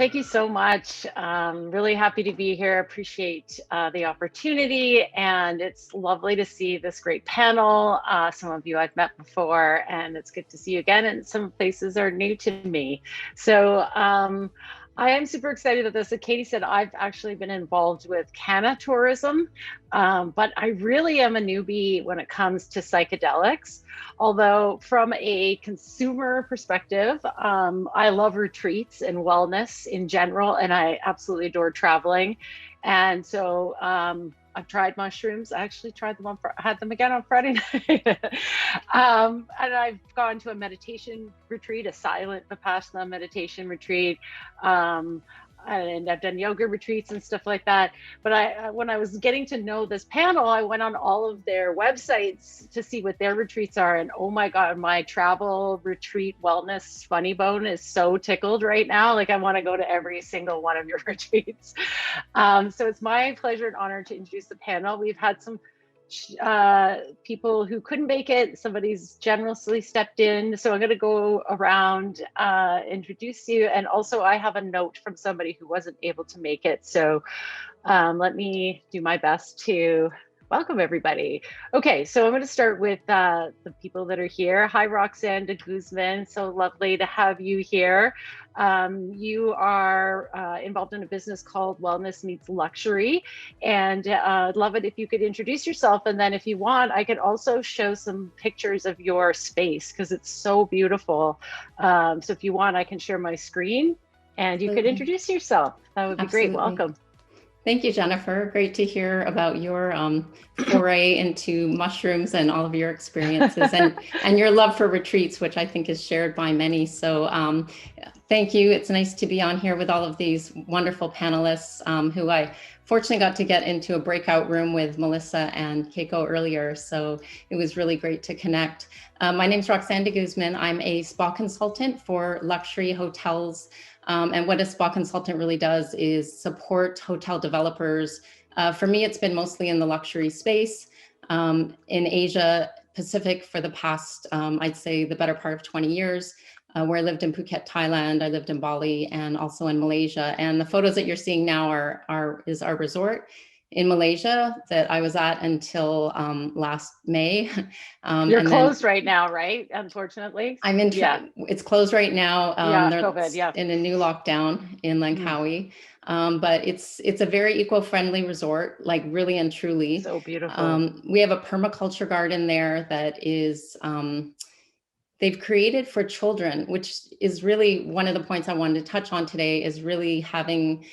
thank you so much. Really happy to be here. Appreciate the opportunity, and it's lovely to see this great panel. Some of you I've met before, and it's good to see you again. And some places are new to me. So I am super excited about this. As Katie said, I've actually been involved with canna tourism, but I really am a newbie when it comes to psychedelics. Although from a consumer perspective, I love retreats and wellness in general, and I absolutely adore traveling. And so I've tried mushrooms. I actually tried them had them again on Friday night. And I've gone to a meditation retreat, a silent Vipassana meditation retreat. And I've done yoga retreats and stuff like that. But when I was getting to know this panel, I went on all of their websites to see what their retreats are. And oh my God, my travel retreat wellness funny bone is so tickled right now. Like I want to go to every single one of your retreats. So it's my pleasure and honor to introduce the panel. We've had some people who couldn't make it. Somebody's generously stepped in. So I'm going to go around, introduce you. And also I have a note from somebody who wasn't able to make it. So let me do my best to welcome everybody. Okay, so I'm going to start with the people that are here. Hi, Roxanne de Guzman. So lovely to have you here. You are involved in a business called Wellness Meets Luxury, and I'd love it if you could introduce yourself. And then if you want, I could also show some pictures of your space because it's so beautiful. So if you want, I can share my screen and you could introduce yourself. That would be great. Welcome. Thank you, Jennifer. Great to hear about your foray into mushrooms and all of your experiences and your love for retreats, which I think is shared by many. So thank you. It's nice to be on here with all of these wonderful panelists who I fortunately got to get into a breakout room with Melissa and Keiko earlier. So it was really great to connect. My name is Roxanne de Guzman. I'm a spa consultant for luxury hotels. And what a spa consultant really does is support hotel developers. For me, it's been mostly in the luxury space in Asia Pacific for the past, I'd say the better part of 20 years, where I lived in Phuket, Thailand. I lived in Bali and also in Malaysia. And the photos that you're seeing now is our resort in Malaysia that I was at until last May. You're closed right now, right? Unfortunately. I'm in, it's closed right now. COVID, in a new lockdown in Langkawi. But it's a very eco-friendly resort, like really and truly. So beautiful. We have a permaculture garden there that is, they've created for children, which is really one of the points I wanted to touch on today, is really having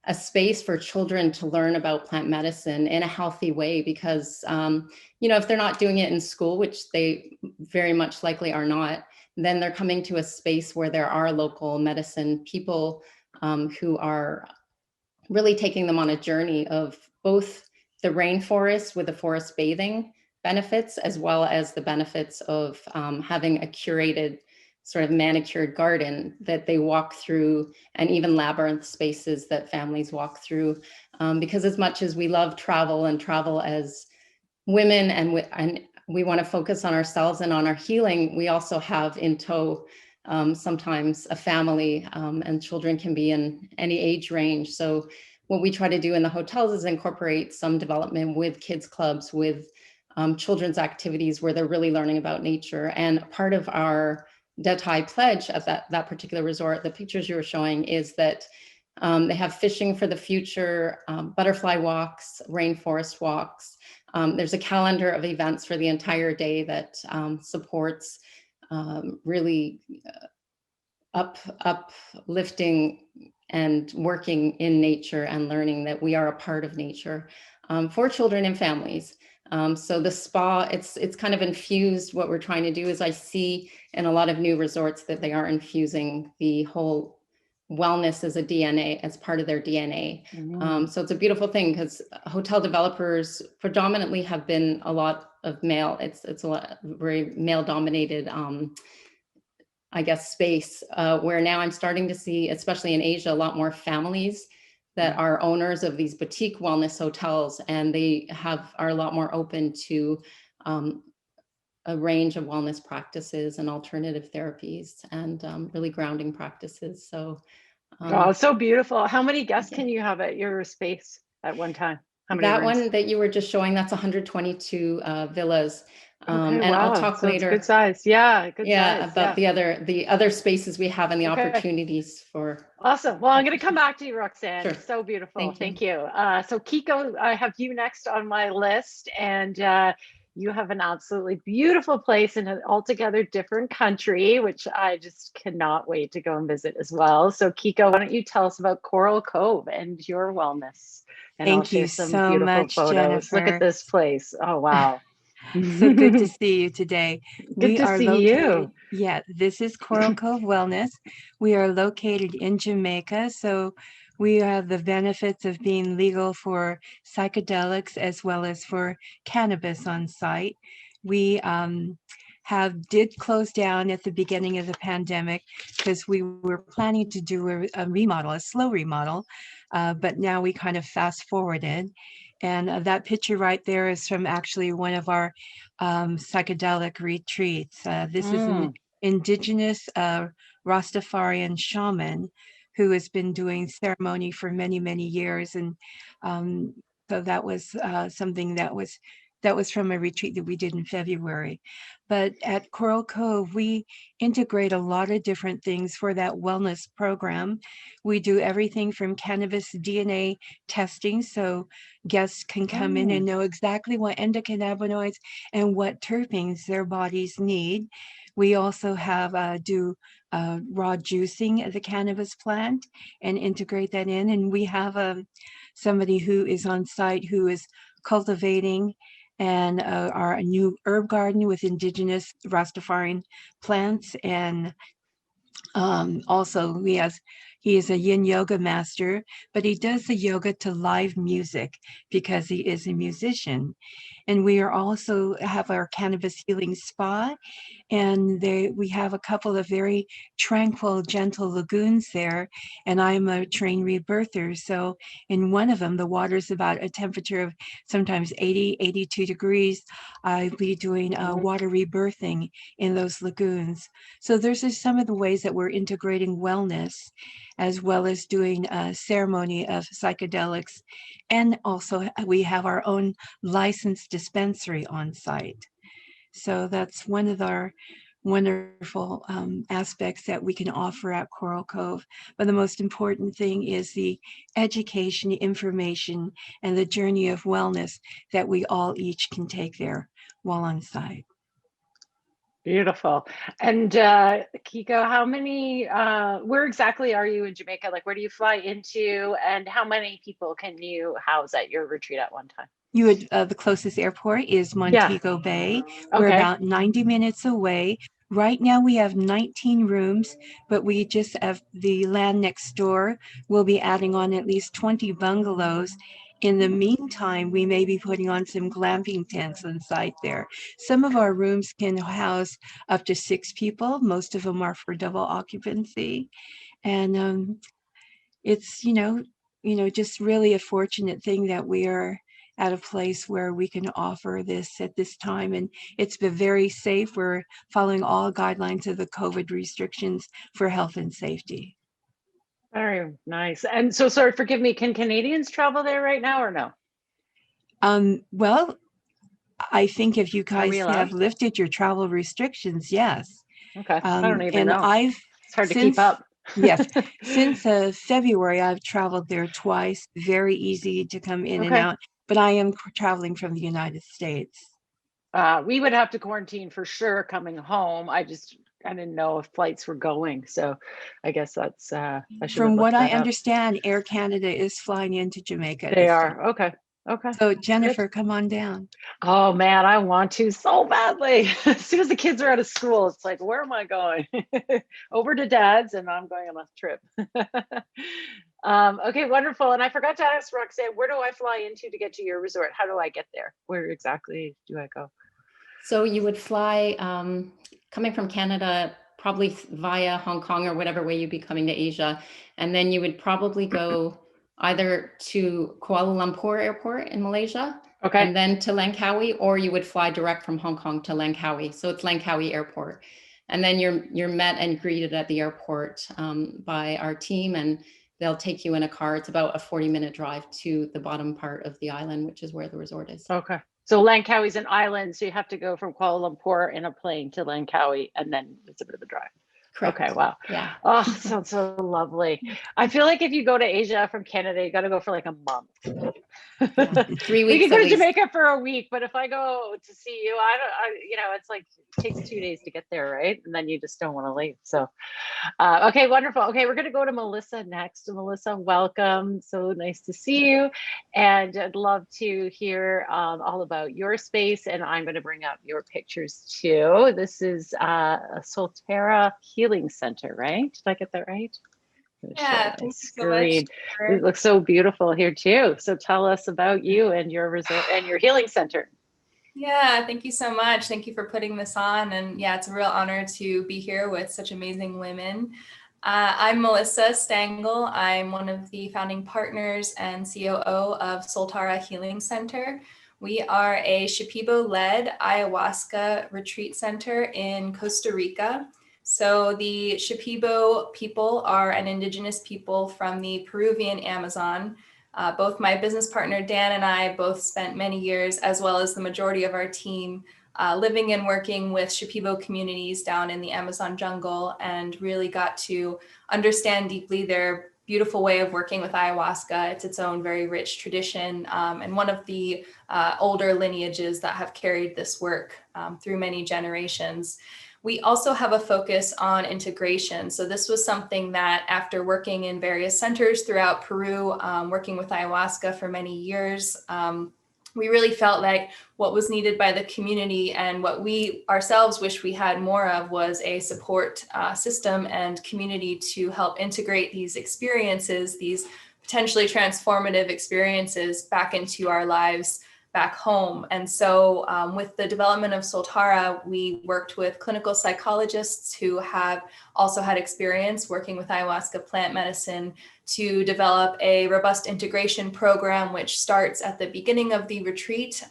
a space for children to learn about plant medicine in a healthy way, because, if they're not doing it in school, which they very much likely are not, then they're coming to a space where there are local medicine people who are really taking them on a journey of both the rainforest with the forest bathing benefits, as well as the benefits of having a curated sort of manicured garden that they walk through, and even labyrinth spaces that families walk through. Because as much as we love travel and travel as women, and we want to focus on ourselves and on our healing, we also have in tow sometimes a family, and children can be in any age range. So what we try to do in the hotels is incorporate some development with kids clubs, with children's activities where they're really learning about nature. And part of our Datai pledge at that particular resort, the pictures you were showing, is that they have fishing for the future, butterfly walks, rainforest walks. There's a calendar of events for the entire day that supports really uplifting and working in nature and learning that we are a part of nature for children and families. So the spa, it's kind of infused. What we're trying to do is I see in a lot of new resorts that they are infusing the whole wellness as a DNA, as part of their DNA. So it's a beautiful thing, because hotel developers predominantly have been a lot of male. It's a lot, very male dominated, I guess, space, where now I'm starting to see, especially in Asia, a lot more families that are owners of these boutique wellness hotels, and they are a lot more open to a range of wellness practices and alternative therapies and really grounding practices. So Oh, so beautiful. How many guests can you have at your space at one time? How many That rooms? one that you were just showing, that's 122 villas. Okay, And I'll wow. talk So it's later. good size. Yeah, good size. About the other spaces we have and the Okay. opportunities for. Awesome. Well, I'm going to come back to you, Roxanne. Sure. So beautiful. Thank you. Thank you. So Keiko, I have you next on my list, and you have an absolutely beautiful place in an altogether different country, which I just cannot wait to go and visit as well. So Keiko, why don't you tell us about Coral Cove and your wellness? And I'll Thank share you some so beautiful much, photos. Look at Jennifer. this place. Oh, wow. So good to see you today. Good We to are see you. Yeah, this is Coral Cove Wellness. We are located in Jamaica, so we have the benefits of being legal for psychedelics as well as for cannabis on site. We did close down at the beginning of the pandemic because we were planning to do a remodel, a slow remodel, but now we kind of fast forwarded. And that picture right there is from actually one of our psychedelic retreats. This is an indigenous Rastafarian shaman who has been doing ceremony for many, many years. And so that was something that was from a retreat that we did in February. But at Coral Cove, we integrate a lot of different things for that wellness program. We do everything from cannabis DNA testing, so guests can come in and know exactly what endocannabinoids and what terpenes their bodies need. We also do raw juicing of the cannabis plant and integrate that in. And we have somebody who is on site who is cultivating and our new herb garden with indigenous Rastafarian plants. And also he is a yin yoga master, but he does the yoga to live music because he is a musician. And we are also have our cannabis healing spa, and we have a couple of very tranquil, gentle lagoons there. And I'm a trained rebirther, so in one of them, the water's about a temperature of sometimes 80, 82 degrees. I'll be doing water rebirthing in those lagoons. So there's just some of the ways that we're integrating wellness, as well as doing a ceremony of psychedelics. And also we have our own licensed dispensary on site. So that's one of our wonderful aspects that we can offer at Coral Cove. But the most important thing is the education, information, and the journey of wellness that we all each can take there while on site. Beautiful. And Keiko, how many, where exactly are you in Jamaica? Like, where do you fly into, and how many people can you house at your retreat at one time? The closest airport is Montego Bay. We're about 90 minutes away. Right now we have 19 rooms, but we just have the land next door. We'll be adding on at least 20 bungalows. In the meantime, we may be putting on some glamping tents on site there. Some of our rooms can house up to 6 people. Most of them are for double occupancy. And it's, just really a fortunate thing that we are at a place where we can offer this at this time. And it's been very safe. We're following all guidelines of the COVID restrictions for health and safety. Very nice. And so, sorry, forgive me, can Canadians travel there right now or no? Well, I think if you guys have lifted your travel restrictions, yes. Okay, I don't even know. It's hard to keep up. Yes, since February, I've traveled there twice. Very easy to come in and out, but I am traveling from the United States. We would have to quarantine for sure coming home. I didn't know if flights were going, so I guess that's. From what I understand, Air Canada is flying into Jamaica. They are. Okay. So Jennifer, come on down. Oh man, I want to so badly. As soon as the kids are out of school, it's like, where am I going? Over to Dad's, and I'm going on a trip. Okay, wonderful. And I forgot to ask Roxanne, where do I fly into to get to your resort? How do I get there? Where exactly do I go? So you would fly coming from Canada, probably via Hong Kong or whatever way you'd be coming to Asia. And then you would probably go either to Kuala Lumpur Airport in Malaysia, and then to Langkawi, or you would fly direct from Hong Kong to Langkawi. So it's Langkawi Airport. And then you're met and greeted at the airport by our team, and they'll take you in a car. It's about a 40-minute drive to the bottom part of the island, which is where the resort is. Okay. So Langkawi's an island, so you have to go from Kuala Lumpur in a plane to Langkawi, and then it's a bit of a drive. Correct. Okay, wow. Yeah. Oh, sounds so lovely. I feel like if you go to Asia from Canada, you got to go for like a month. Yeah. 3 We weeks can go at to least. Jamaica for a week, but if I go to see you, it's like it takes 2 days to get there, right? And then you just don't want to leave. So, okay, wonderful. Okay, we're going to go to Melissa next. Melissa, welcome. So nice to see you. And I'd love to hear all about your space. And I'm going to bring up your pictures too. This is a Solterra Healing Center, right? Did I get that right? Yeah, thank you so much. It looks so beautiful here too. So tell us about you and your resort and your healing center. Yeah, thank you so much. Thank you for putting this on. And yeah, it's a real honor to be here with such amazing women. I'm Melissa Stangl. I'm one of the founding partners and COO of Solterra Healing Center. We are a Shipibo-led ayahuasca retreat center in Costa Rica. So the Shipibo people are an indigenous people from the Peruvian Amazon. Both my business partner, Dan, and I both spent many years, as well as the majority of our team, living and working with Shipibo communities down in the Amazon jungle, and really got to understand deeply their beautiful way of working with ayahuasca. It's its own very rich tradition, and one of the older lineages that have carried this work through many generations. We also have a focus on integration. So this was something that, after working in various centers throughout Peru, working with ayahuasca for many years, we really felt like what was needed by the community and what we ourselves wish we had more of was a support system and community to help integrate these experiences, these potentially transformative experiences, back into our lives back home. And so with the development of Solterra, we worked with clinical psychologists who have also had experience working with ayahuasca plant medicine to develop a robust integration program, which starts at the beginning of the retreat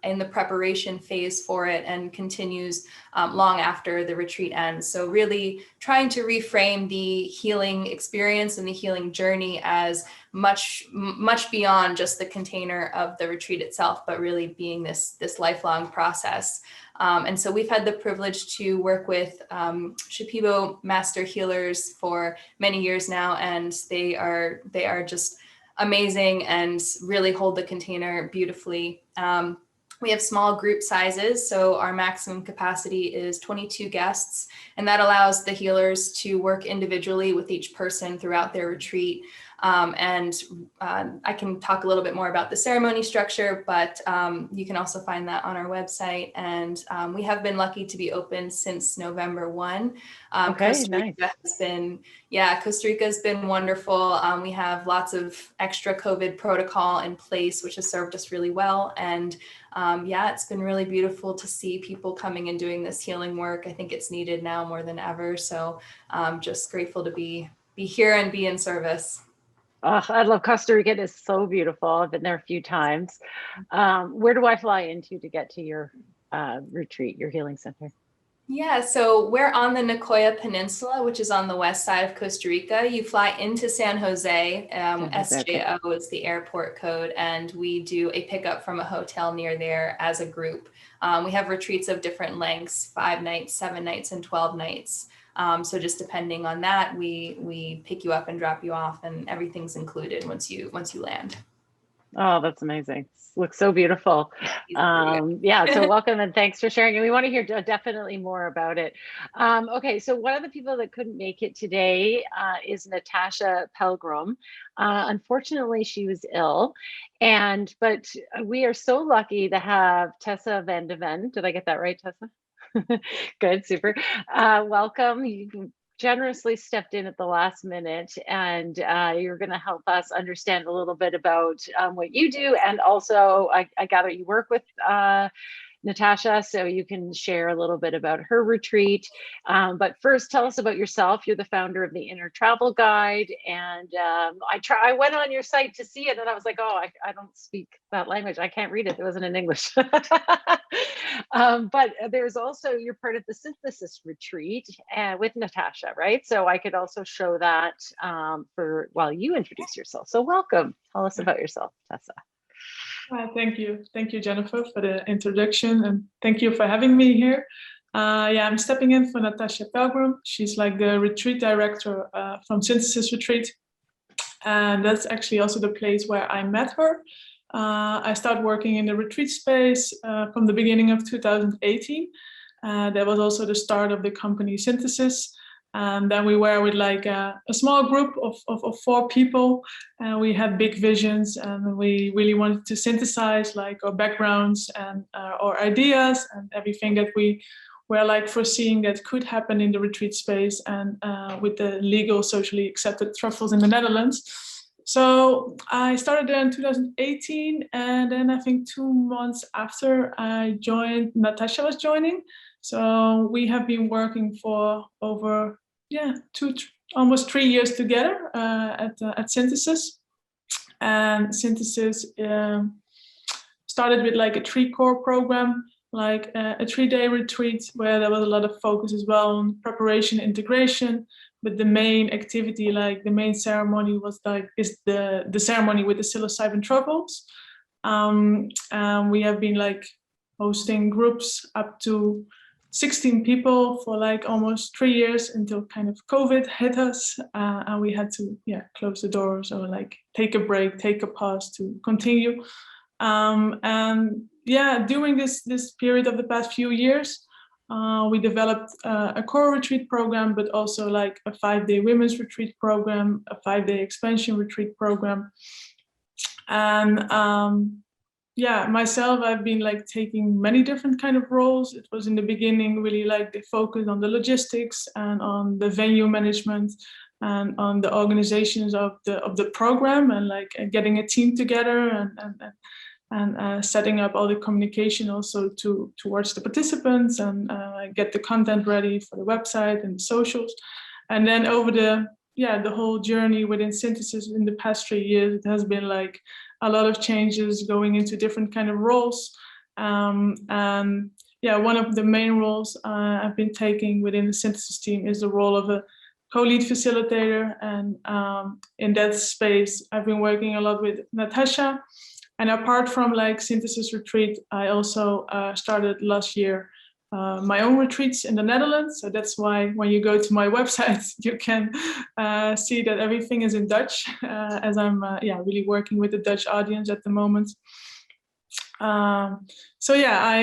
in the preparation phase for it and continues long after the retreat ends. So really trying to reframe the healing experience and the healing journey as much beyond just the container of the retreat itself, but really being this lifelong process. And so we've had the privilege to work with Shipibo master healers for many years now, and they are just amazing and really hold the container beautifully. We have small group sizes, so our maximum capacity is 22 guests, and that allows the healers to work individually with each person throughout their retreat. I can talk a little bit more about the ceremony structure, but you can also find that on our website. And we have been lucky to be open since November 1. Okay, Costa Rica nice. Costa Rica has been wonderful. We have lots of extra COVID protocol in place, which has served us really well. And it's been really beautiful to see people coming and doing this healing work. I think it's needed now more than ever. So just grateful to be here and be in service. Oh, I love Costa Rica. It is so beautiful. I've been there a few times. Where do I fly into to get to your retreat, your healing center? Yeah, so we're on the Nicoya Peninsula, which is on the west side of Costa Rica. You fly into San Jose. SJO is the airport code, and we do a pickup from a hotel near there as a group. We have retreats of different lengths, 5 nights, 7 nights, and 12 nights. So just depending on that, we pick you up and drop you off, and everything's included once you land. Oh, that's amazing. Looks so beautiful. So welcome and thanks for sharing. And we want to hear definitely more about it. Okay, so one of the people that couldn't make it today is Natasja Pelgrom. Unfortunately, she was ill, but we are so lucky to have Tessa van de Ven. Did I get that right, Tessa? Good, super. Welcome. You generously stepped in at the last minute, and you're going to help us understand a little bit about what you do. And also, I gather you work with Natasja, so you can share a little bit about her retreat. But first, tell us about yourself. You're the founder of the Inner Travel Guide, and I went on your site to see it, and I was like, oh, I don't speak that language. I can't read it. It wasn't in English. But there's also, you're part of the synthesis retreat with Natasja, right? So I could also show that for while you introduce yourself. So welcome. Tell us about yourself, Tessa. Thank you. Thank you, Jennifer, for the introduction, and thank you for having me here. Yeah, I'm stepping in for Natasja Pelgrom. She's like the retreat director from Synthesis Retreat. And that's actually also the place where I met her. I started working in the retreat space from the beginning of 2018. That was also the start of the company Synthesis. And then we were with like a small group of 4 people, and we had big visions, and we really wanted to synthesize like our backgrounds and our ideas and everything that we were like foreseeing that could happen in the retreat space and with the legal, socially accepted truffles in the Netherlands. So I started there in 2018, and then I think 2 months after I joined, Natasja was joining. So we have been working for over almost 3 years together at Synthesis. And Synthesis started with like a 3-core program, like a 3-day retreat where there was a lot of focus as well on preparation, integration. But the main activity, like the main ceremony, is the ceremony with the psilocybin truffles. We have been like hosting groups up to 16 people for like almost 3 years until kind of COVID hit us, and we had to close the doors or like take a break, take a pause to continue. During this period of the past few years, we developed a core retreat program, but also like a 5-day women's retreat program, a 5-day expansion retreat program. And myself, I've been like taking many different kind of roles. It was in the beginning really like the focus on the logistics and on the venue management and on the organizations of the program, and like getting a team together and setting up all the communication also towards the participants, and get the content ready for the website and the socials. And then over the whole journey within Synthesis in the past 3 years, it has been like a lot of changes going into different kind of roles. One of the main roles I've been taking within the Synthesis team is the role of a co-lead facilitator. And in that space, I've been working a lot with Natasja. And apart from like Synthesis Retreat, I also started last year my own retreats in the Netherlands. So that's why when you go to my website, you can see that everything is in Dutch, as I'm really working with the Dutch audience at the moment. I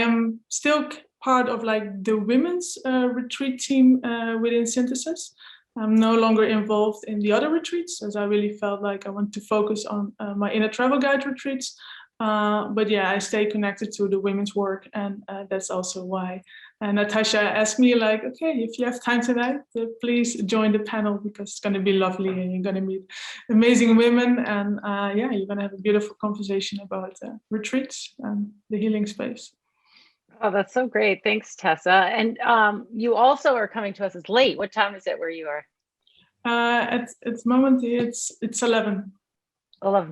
am still part of like the women's retreat team within Synthesis. I'm no longer involved in the other retreats, as I really felt like I want to focus on my inner travel guide retreats. I stay connected to the women's work, and that's also why Natasja asked me like, okay, if you have time tonight, please join the panel, because it's going to be lovely and you're going to meet amazing women, and you're going to have a beautiful conversation about retreats and the healing space. Oh, that's so great. Thanks, Tessa. And you also are coming to us as late. What time is it where you are? At the moment, it's 11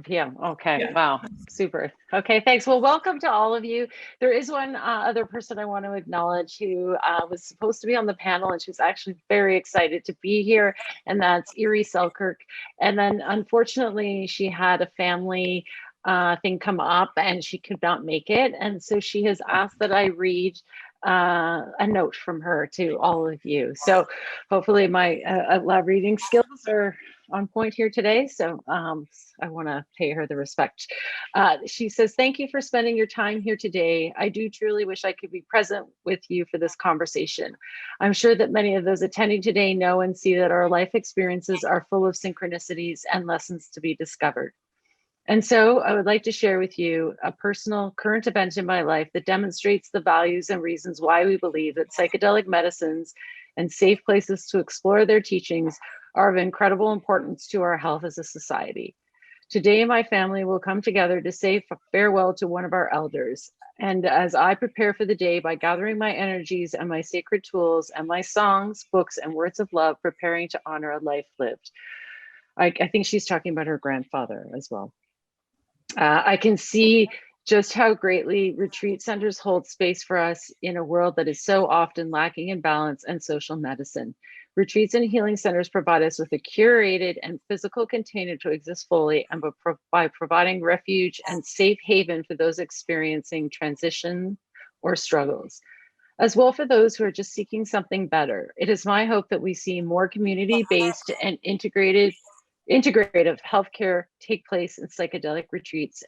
p.m. Okay. Yeah. Wow. Super. Okay. Thanks. Well, welcome to all of you. There is one other person I want to acknowledge who was supposed to be on the panel, and she was actually very excited to be here. And that's Irie Selkirk. And then unfortunately, she had a family thing come up and she could not make it. And so she has asked that I read a note from her to all of you. So hopefully my lab reading skills are on point here today. So I want to pay her the respect. She says, thank you for spending your time here today. I do truly wish I could be present with you for this conversation. I'm sure that many of those attending today know and see that our life experiences are full of synchronicities and lessons to be discovered. And so I would like to share with you a personal current event in my life that demonstrates the values and reasons why we believe that psychedelic medicines and safe places to explore their teachings are of incredible importance to our health as a society. Today, my family will come together to say farewell to one of our elders. And as I prepare for the day by gathering my energies and my sacred tools and my songs, books, and words of love, preparing to honor a life lived. I think she's talking about her grandfather as well. I can see just how greatly retreat centers hold space for us in a world that is so often lacking in balance and social medicine. Retreats and healing centers provide us with a curated and physical container to exist fully, and by providing refuge and safe haven for those experiencing transition or struggles, as well for those who are just seeking something better. It is my hope that we see more community-based and integrative healthcare take place in psychedelic retreats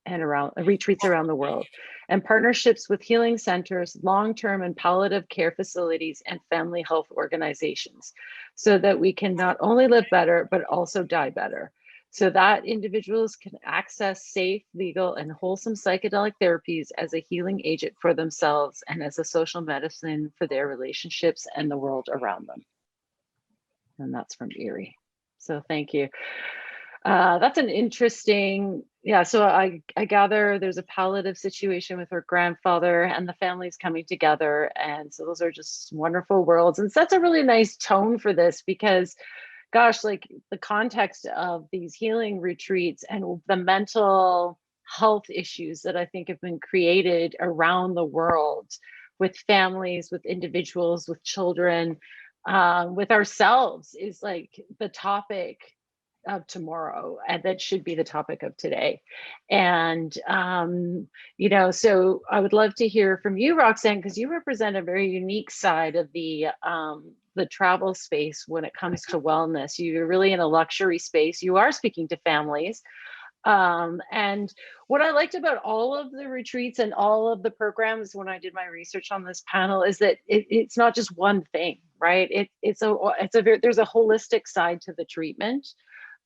and retreats around the world, and partnerships with healing centers, long-term and palliative care facilities, and family health organizations, so that we can not only live better, but also die better, so that individuals can access safe, legal, and wholesome psychedelic therapies as a healing agent for themselves and as a social medicine for their relationships and the world around them. And that's from Irie. So thank you. That's an interesting, yeah, so I gather there's a palliative situation with her grandfather and the family's coming together. And so those are just wonderful worlds, and sets a really nice tone for this, because gosh, like the context of these healing retreats and the mental health issues that I think have been created around the world with families, with individuals, with children, with ourselves is like the topic of tomorrow, and that should be the topic of today. And you know, so I would love to hear from you, Roxanne, because you represent a very unique side of the travel space when it comes to wellness. You're really in a luxury space. You are speaking to families. And what I liked about all of the retreats and all of the programs when I did my research on this panel is that it's not just one thing, right? There's a holistic side to the treatment.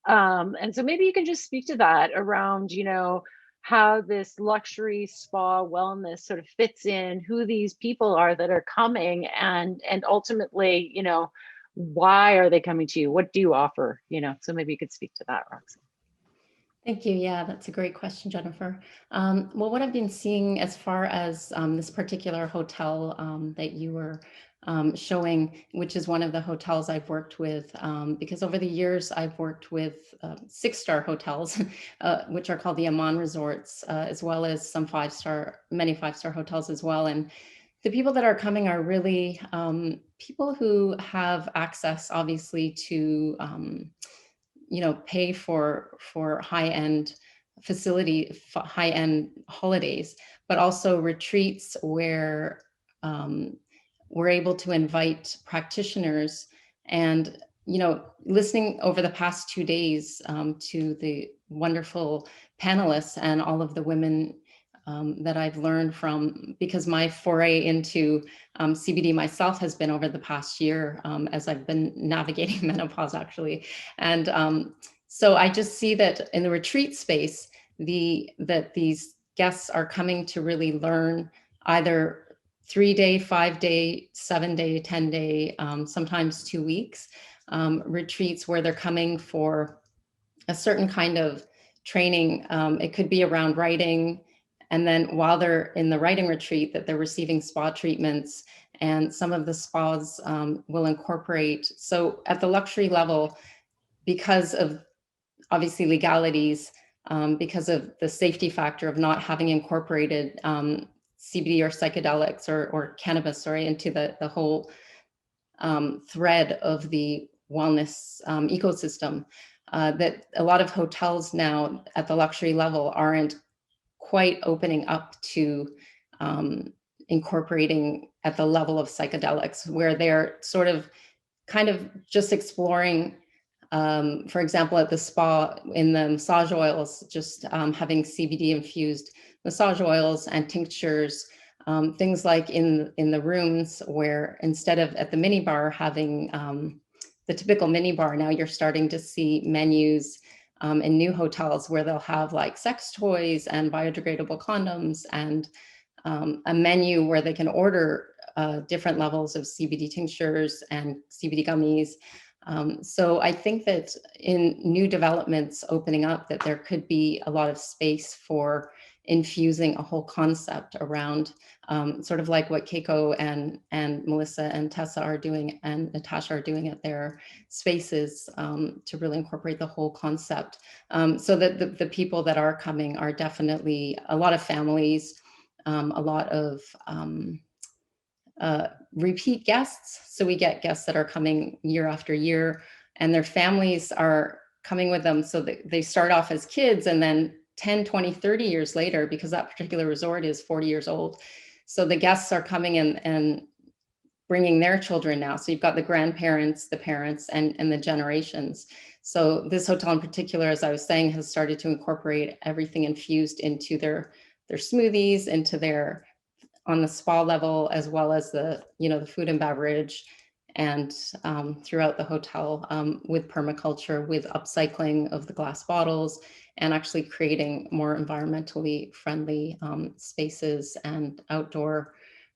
And so maybe you can just speak to that around, you know, how this luxury spa wellness sort of fits in, who these people are that are coming, and ultimately, you know, why are they coming to you? What do you offer? You know, so maybe you could speak to that, Roxanne. Thank you. Yeah, that's a great question, Jennifer. Well, what I've been seeing as far as this particular hotel that you were showing, which is one of the hotels I've worked with, because over the years I've worked with 6-star hotels, which are called the Amman Resorts, as well as some many 5-star hotels as well. And the people that are coming are really people who have access, obviously, to you know, pay for high-end facility, high-end holidays, but also retreats where we're able to invite practitioners. And, you know, listening over the past 2 days to the wonderful panelists and all of the women that I've learned from, because my foray into CBD myself has been over the past year as I've been navigating menopause, actually. And so I just see that in the retreat space, that these guests are coming to really learn either 3-day, 5-day, 7-day, 10-day, sometimes 2 weeks retreats where they're coming for a certain kind of training. It could be around writing. And then while they're in the writing retreat, that they're receiving spa treatments, and some of the spas will incorporate. So at the luxury level, because of obviously legalities, because of the safety factor of not having incorporated CBD or psychedelics or cannabis, into the whole thread of the wellness ecosystem, that a lot of hotels now at the luxury level aren't quite opening up to incorporating at the level of psychedelics, where they're sort of kind of just exploring, for example, at the spa in the massage oils, just having CBD infused massage oils and tinctures, things like in the rooms where instead of at the minibar having the typical minibar, now you're starting to see menus in new hotels where they'll have like sex toys and biodegradable condoms, and a menu where they can order different levels of CBD tinctures and CBD gummies. So I think that in new developments opening up, that there could be a lot of space for infusing a whole concept around sort of like what Keiko and Melissa and Tessa are doing and Natasja are doing at their spaces, to really incorporate the whole concept. So that the people that are coming are definitely a lot of families, a lot of repeat guests. So we get guests that are coming year after year, and their families are coming with them. So they start off as kids, and then 10, 20, 30 years later, because that particular resort is 40 years old. So the guests are coming in and bringing their children now. So you've got the grandparents, the parents, and the generations. So this hotel in particular, as I was saying, has started to incorporate everything infused into their smoothies, into their, on the spa level, as well as the, the food and beverage, and throughout the hotel, with permaculture, with upcycling of the glass bottles, and actually creating more environmentally friendly spaces and outdoor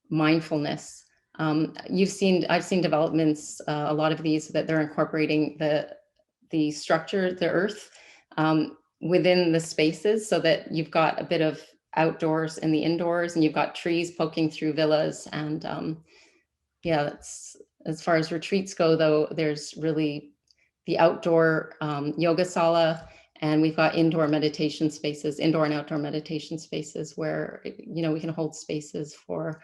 mindfulness. I've seen developments, a lot of these, that they're incorporating the structure, the earth, within the spaces, so that you've got a bit of outdoors and the indoors, and you've got trees poking through villas. And yeah, that's, as far as retreats go, though, there's really the outdoor yoga sala, and we've got indoor meditation spaces, indoor and outdoor meditation spaces, where we can hold spaces for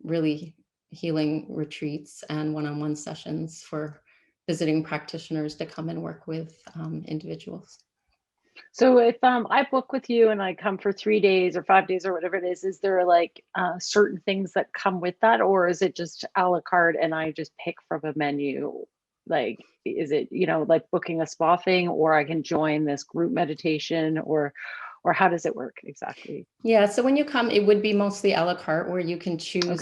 really healing retreats and one-on-one sessions for visiting practitioners to come and work with individuals. So if I book with you and I come for 3 days or 5 days or whatever it is there like certain things that come with that, or is it just a la carte and I just pick from a menu? Like, is it, like booking a spa thing, or I can join this group meditation, or how does it work exactly? Yeah, so when you come, it would be mostly a la carte, where you can choose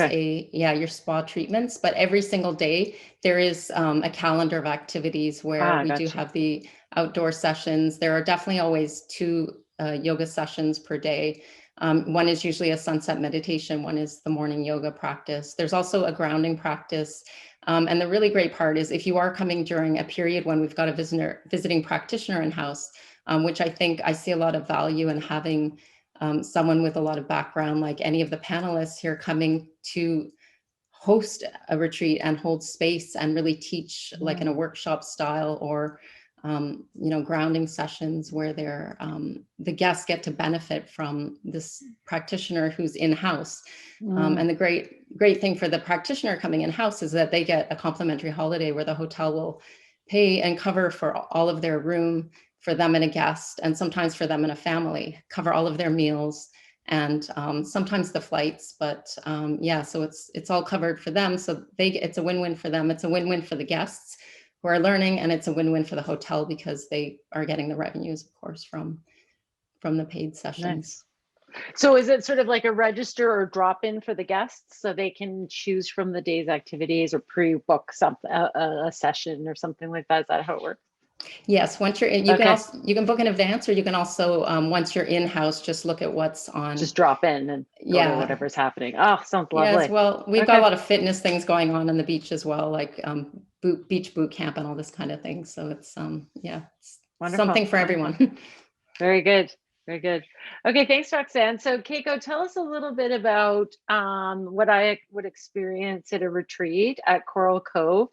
your spa treatments, but every single day there is a calendar of activities where we do have the outdoor sessions. There are definitely always 2 yoga sessions per day. One is usually a sunset meditation, one is the morning yoga practice. There's also a grounding practice. And the really great part is, if you are coming during a period when we've got a visiting practitioner in-house, which I think I see a lot of value in having someone with a lot of background, like any of the panelists here, coming to host a retreat and hold space and really teach, like in a workshop style, or grounding sessions where they're the guests get to benefit from this practitioner who's in-house. And the great thing for the practitioner coming in-house is that they get a complimentary holiday, where the hotel will pay and cover for all of their room for them and a guest, and sometimes for them and a family, cover all of their meals, and sometimes the flights. But so it's all covered for them. So it's a win-win for them. It's a win-win for the guests who are learning, and it's a win-win for the hotel, because they are getting the revenues, of course, from the paid sessions. Nice. So is it sort of like a register or drop-in for the guests, so they can choose from the day's activities, or pre-book something, a session or something like that? Is that how it works? Yes, once you're in, you can book in advance, or you can also, once you're in-house, just look at what's on. Just drop in and go to whatever's happening. Oh, sounds lovely. Yes, well, we've got a lot of fitness things going on the beach as well, like beach boot camp and all this kind of thing. So it's it's something for everyone. Very good. Very good. Okay, thanks, Roxanne. So Keiko, tell us a little bit about what I would experience at a retreat at Coral Cove.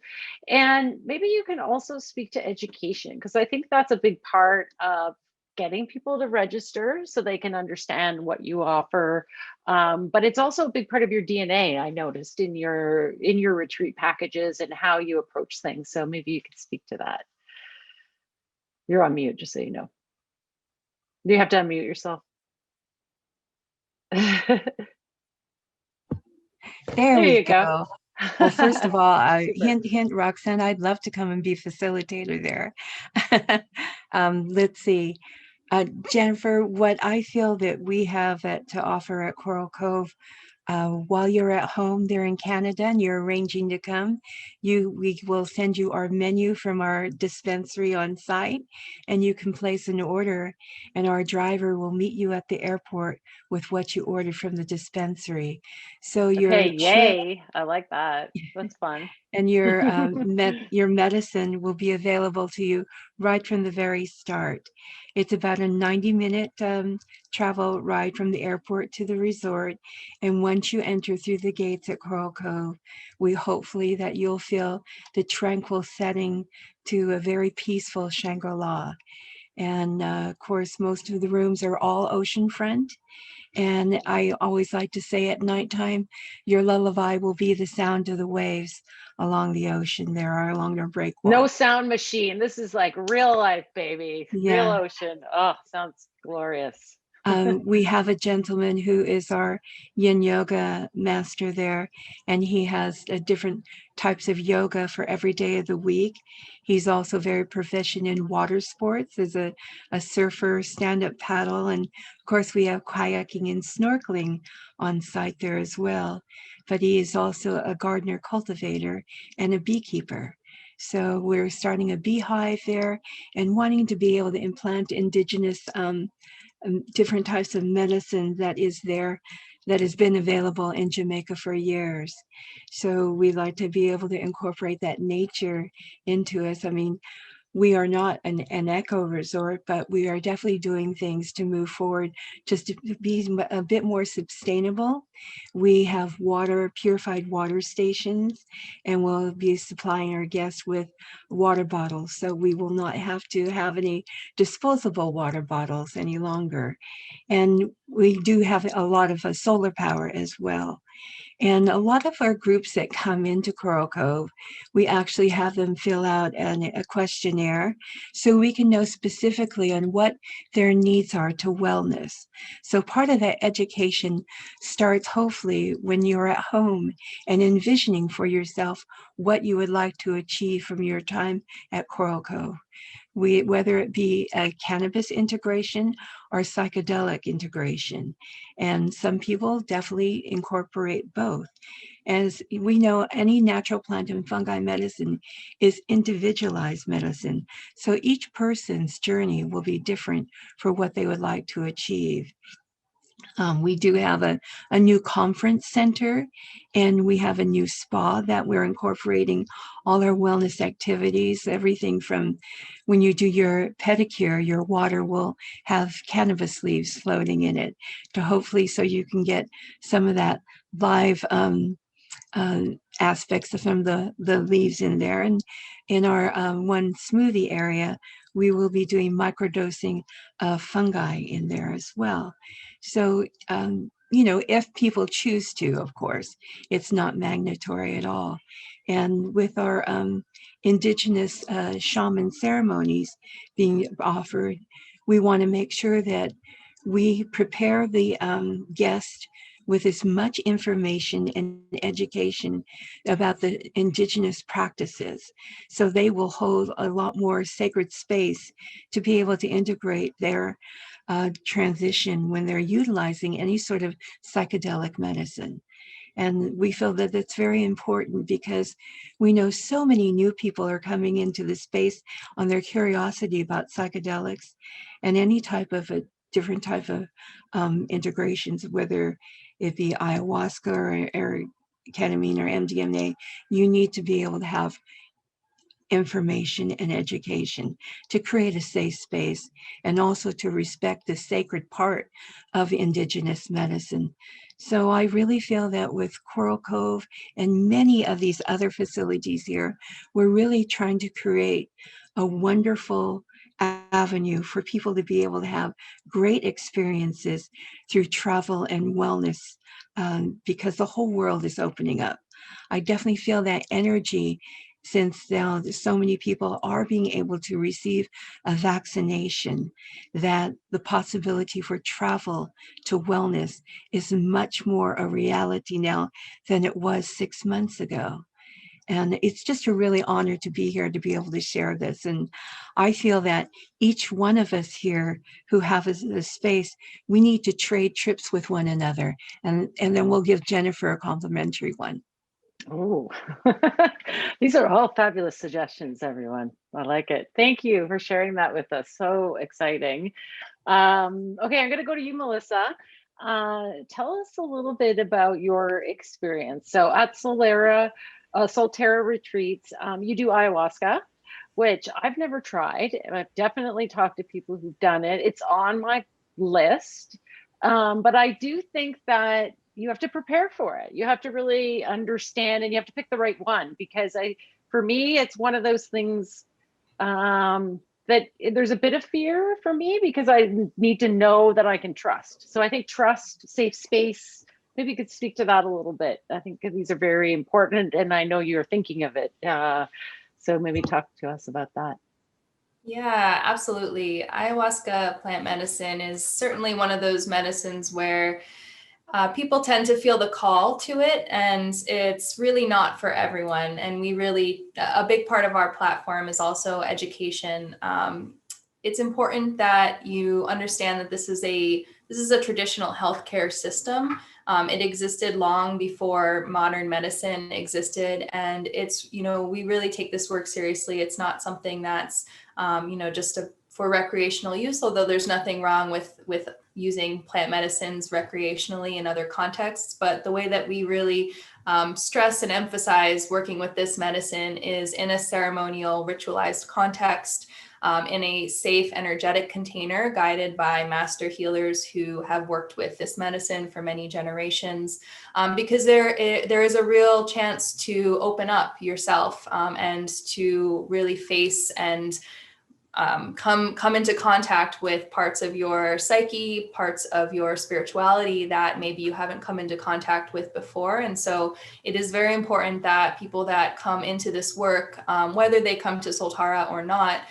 And maybe you can also speak to education, because I think that's a big part of getting people to register so they can understand what you offer. But it's also a big part of your DNA, I noticed, in your retreat packages and how you approach things. So maybe you could speak to that. You're on mute, just so you know. You have to unmute yourself. There you go. Well, first of all, hint, Roxanne, I'd love to come and be facilitator there. Let's see. Jennifer, what I feel that we have to offer at Coral Cove, while you're at home there in Canada and you're arranging to come, we will send you our menu from our dispensary on site, and you can place an order, and our driver will meet you at the airport with what you ordered from the dispensary. So yay! I like that. That's fun. And your your medicine will be available to you right from the very start. It's about a 90-minute travel ride from the airport to the resort. And once you enter through the gates at Coral Cove, we hopefully that you'll feel the tranquil setting to a very peaceful Shangri-La. And of course, most of the rooms are all oceanfront. And I always like to say at nighttime, your lullaby will be the sound of the waves along the ocean there or along the breakwater. No sound machine. This is like real life, baby. Yeah. Real ocean. Oh, sounds glorious. We have a gentleman who is our yin yoga master there, and he has different types of yoga for every day of the week. He's also very proficient in water sports as a surfer, stand-up paddle, and of course we have kayaking and snorkeling on site there as well. But he is also a gardener cultivator and a beekeeper. So we're starting a beehive there and wanting to be able to implant indigenous different types of medicine that is there, that has been available in Jamaica for years. So we like to be able to incorporate that nature into us. I mean, we are not an eco resort, but we are definitely doing things to move forward, just to be a bit more sustainable. We have purified water stations, and we'll be supplying our guests with water bottles. So we will not have to have any disposable water bottles any longer. And we do have a lot of solar power as well. And a lot of our groups that come into Coral Cove, we actually have them fill out a questionnaire so we can know specifically on what their needs are to wellness. So part of that education starts hopefully when you're at home and envisioning for yourself what you would like to achieve from your time at Coral Cove. Whether it be a cannabis integration or psychedelic integration. And some people definitely incorporate both. As we know, any natural plant and fungi medicine is individualized medicine. So each person's journey will be different for what they would like to achieve. We do have a new conference center, and we have a new spa that we're incorporating all our wellness activities, everything from when you do your pedicure, your water will have cannabis leaves floating in it to hopefully so you can get some of that live aspects from the leaves in there. And in our one smoothie area, we will be doing microdosing of fungi in there as well. So, you know, if people choose to, of course, it's not mandatory at all. And with our indigenous shaman ceremonies being offered, we want to make sure that we prepare the guest with as much information and education about the indigenous practices. So they will hold a lot more sacred space to be able to integrate their transition when they're utilizing any sort of psychedelic medicine. And we feel that that's very important because we know so many new people are coming into the space on their curiosity about psychedelics and any type of a different type of integrations, whether it be ayahuasca or ketamine or MDMA. You need to be able to have information and education to create a safe space and also to respect the sacred part of indigenous medicine. So I really feel that with Coral Cove and many of these other facilities here, we're really trying to create a wonderful avenue for people to be able to have great experiences through travel and wellness because the whole world is opening up. I definitely feel that energy since now so many people are being able to receive a vaccination, that the possibility for travel to wellness is much more a reality now than it was 6 months ago. And it's just a really honor to be here to be able to share this. And I feel that each one of us here who have a space, we need to trade trips with one another. And then we'll give Jennifer a complimentary one. Oh, these are all fabulous suggestions, everyone. I like it. Thank you for sharing that with us. So exciting. Okay, I'm going to go to you, Melissa. Tell us a little bit about your experience. So at Solterra Retreats, you do ayahuasca. which I've never tried, and I've definitely talked to people who've done it. It's on my list. But I do think that you have to prepare for it. You have to really understand, and you have to pick the right one, because for me, it's one of those things that there's a bit of fear for me, because I need to know that I can trust. So I think trust, safe space, maybe you could speak to that a little bit. I think these are very important, and I know you're thinking of it. So maybe talk to us about that. Yeah, absolutely. Ayahuasca plant medicine is certainly one of those medicines where people tend to feel the call to it, and it's really not for everyone. And a big part of our platform is also education. It's important that you understand that this is a traditional healthcare system. It existed long before modern medicine existed, and we really take this work seriously. It's not something that's just for recreational use, although there's nothing wrong with using plant medicines recreationally in other contexts. But the way that we really stress and emphasize working with this medicine is in a ceremonial, ritualized context, in a safe, energetic container, guided by master healers who have worked with this medicine for many generations, because there is a real chance to open up yourself and to really face and come into contact with parts of your psyche, parts of your spirituality that maybe you haven't come into contact with before. And so it is very important that people that come into this work, whether they come to Soltara or not,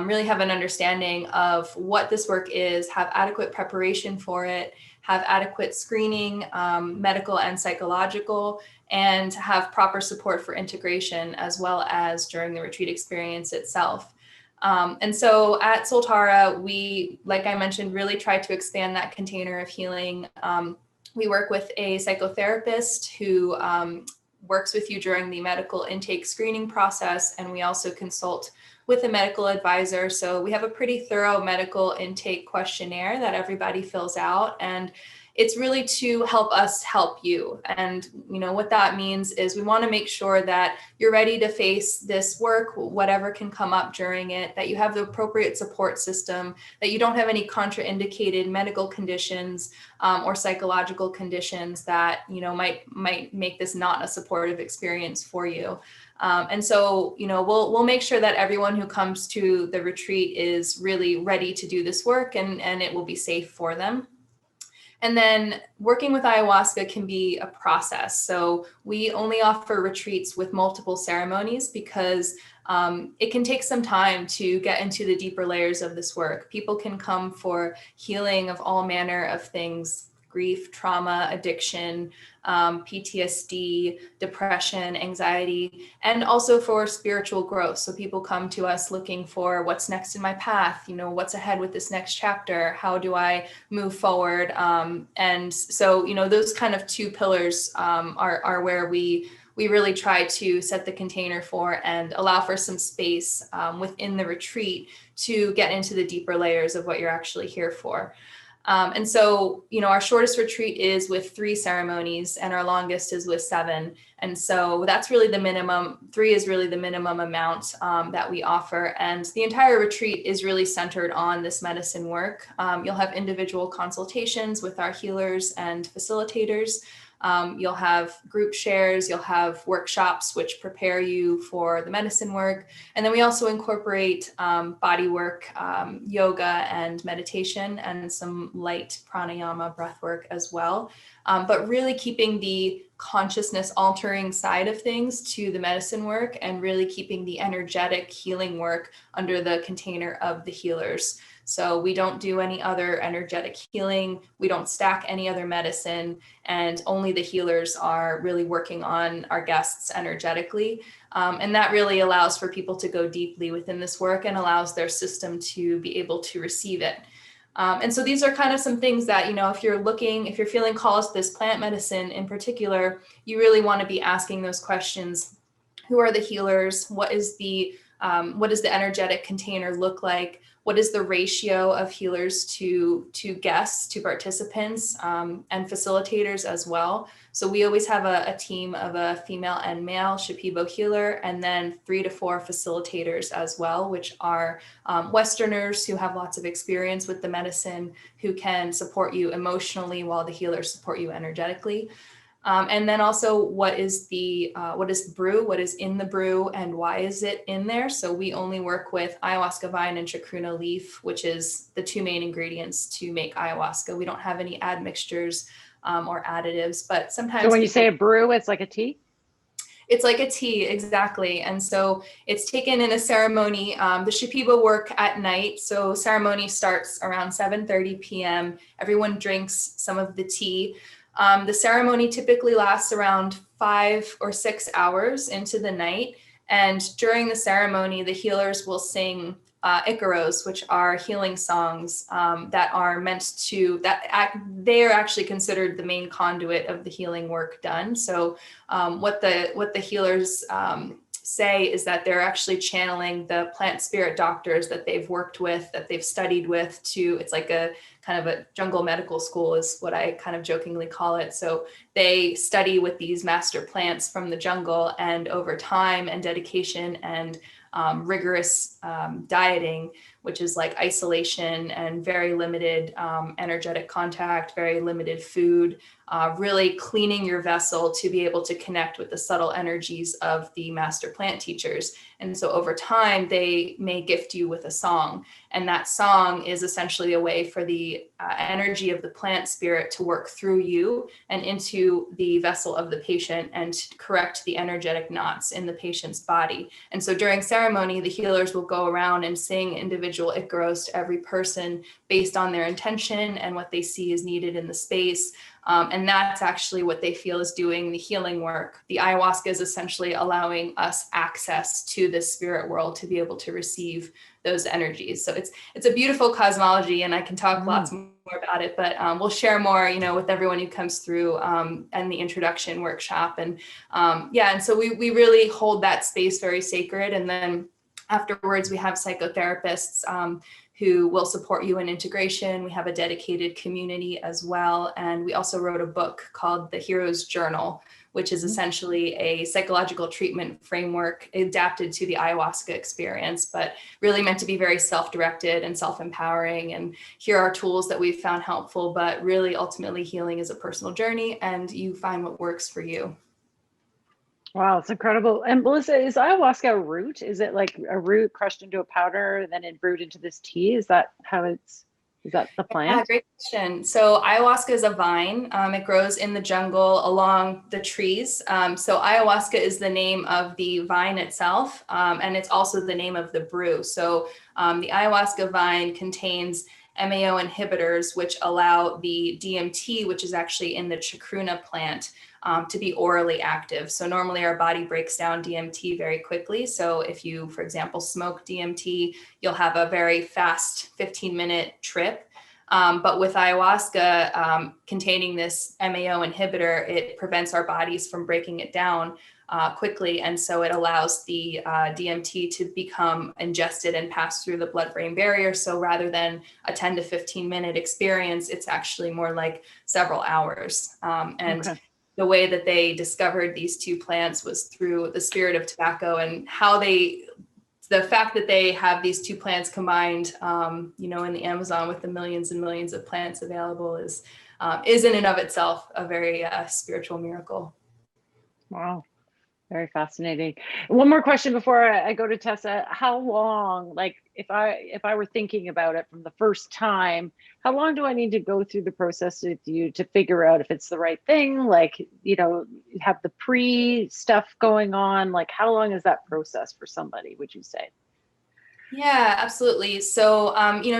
really have an understanding of what this work is, have adequate preparation for it, have adequate screening, medical and psychological, and have proper support for integration, as well as during the retreat experience itself. And so at Soltara, we, like I mentioned, really try to expand that container of healing. We work with a psychotherapist who works with you during the medical intake screening process, and we also consult with a medical advisor. So we have a pretty thorough medical intake questionnaire that everybody fills out, and it's really to help us help you. And what that means is we want to make sure that you're ready to face this work, whatever can come up during it, that you have the appropriate support system, that you don't have any contraindicated medical conditions or psychological conditions that might make this not a supportive experience for you. And so, we'll make sure that everyone who comes to the retreat is really ready to do this work, and it will be safe for them. And then working with ayahuasca can be a process. So we only offer retreats with multiple ceremonies because it can take some time to get into the deeper layers of this work. People can come for healing of all manner of things: grief, trauma, addiction, PTSD, depression, anxiety, and also for spiritual growth. So people come to us looking for what's next in my path, what's ahead with this next chapter, how do I move forward? And so, those kind of two pillars are where we really try to set the container for and allow for some space within the retreat to get into the deeper layers of what you're actually here for. And so, our shortest retreat is with 3 ceremonies and our longest is with 7. And so that's really the minimum. 3 is really the minimum amount that we offer. And the entire retreat is really centered on this medicine work. You'll have individual consultations with our healers and facilitators. You'll have group shares, you'll have workshops which prepare you for the medicine work. And then we also incorporate body work, yoga and meditation, and some light pranayama breath work as well. But really keeping the consciousness altering side of things to the medicine work, and really keeping the energetic healing work under the container of the healers. So we don't do any other energetic healing. We don't stack any other medicine, and only the healers are really working on our guests energetically. And that really allows for people to go deeply within this work and allows their system to be able to receive it. And so these are kind of some things that, if you're feeling calls to this plant medicine in particular, you really want to be asking those questions. Who are the healers? What is the energetic container look like? what is the ratio of healers to guests, to participants, and facilitators as well. So we always have a team of a female and male Shipibo healer, and then 3 to 4 facilitators as well, which are Westerners who have lots of experience with the medicine, who can support you emotionally while the healers support you energetically. And then also what is the brew, what is in the brew, and why is it in there? So we only work with ayahuasca vine and chacruna leaf, which is the 2 main ingredients to make ayahuasca. We don't have any admixtures or additives, but sometimes. So when you say a brew, it's like a tea? It's like a tea, exactly. And so it's taken in a ceremony. The Shipibo work at night. So ceremony starts around 7:30 p.m. Everyone drinks some of the tea. The ceremony typically lasts around 5 or 6 hours into the night. And during the ceremony, the healers will sing Icaros, which are healing songs that are meant to, they are actually considered the main conduit of the healing work done. So what the healers say is that they're actually channeling the plant spirit doctors that they've worked with, that they've studied with, to, it's like a kind of a jungle medical school is what I kind of jokingly call it. So they study with these master plants from the jungle, and over time and dedication and rigorous dieting, which is like isolation and very limited energetic contact, very limited food, really cleaning your vessel to be able to connect with the subtle energies of the master plant teachers. And so over time, they may gift you with a song. And that song is essentially a way for the energy of the plant spirit to work through you and into the vessel of the patient and correct the energetic knots in the patient's body. And so during ceremony, the healers will go around and sing individual Icaros to every person based on their intention and what they see is needed in the space. And that's actually what they feel is doing the healing work. The ayahuasca is essentially allowing us access to this spirit world to be able to receive those energies. So it's a beautiful cosmology, and I can talk lots more about it, but we'll share more, with everyone who comes through and the introduction workshop. And and so we really hold that space very sacred. And then afterwards, we have psychotherapists who will support you in integration. We have a dedicated community as well. And we also wrote a book called The Hero's Journal, which is essentially a psychological treatment framework adapted to the ayahuasca experience, but really meant to be very self-directed and self-empowering. And here are tools that we've found helpful, but really ultimately healing is a personal journey, and you find what works for you. Wow, it's incredible. And Melissa, is ayahuasca a root? Is it like a root crushed into a powder and then it brewed into this tea? Is that the plant? Yeah, great question. So ayahuasca is a vine. It grows in the jungle along the trees. So ayahuasca is the name of the vine itself, and it's also the name of the brew. So the ayahuasca vine contains MAO inhibitors, which allow the DMT, which is actually in the chacruna plant, to be orally active. So normally our body breaks down DMT very quickly. So if you, for example, smoke DMT, you'll have a very fast 15-minute trip. But with ayahuasca containing this MAO inhibitor, it prevents our bodies from breaking it down quickly. And so it allows the DMT to become ingested and pass through the blood-brain barrier. So rather than a 10 to 15-minute experience, it's actually more like several hours. Okay. The way that they discovered these two plants was through the spirit of tobacco, and how the fact that they have these two plants combined, in the Amazon with the millions and millions of plants available is in and of itself a very spiritual miracle. Wow. Very fascinating. One more question before I go to Tessa. How long, like if I were thinking about it from the first time, how long do I need to go through the process with you to figure out if it's the right thing? Like, have the pre stuff going on, like how long is that process for somebody, would you say? Yeah, absolutely. So,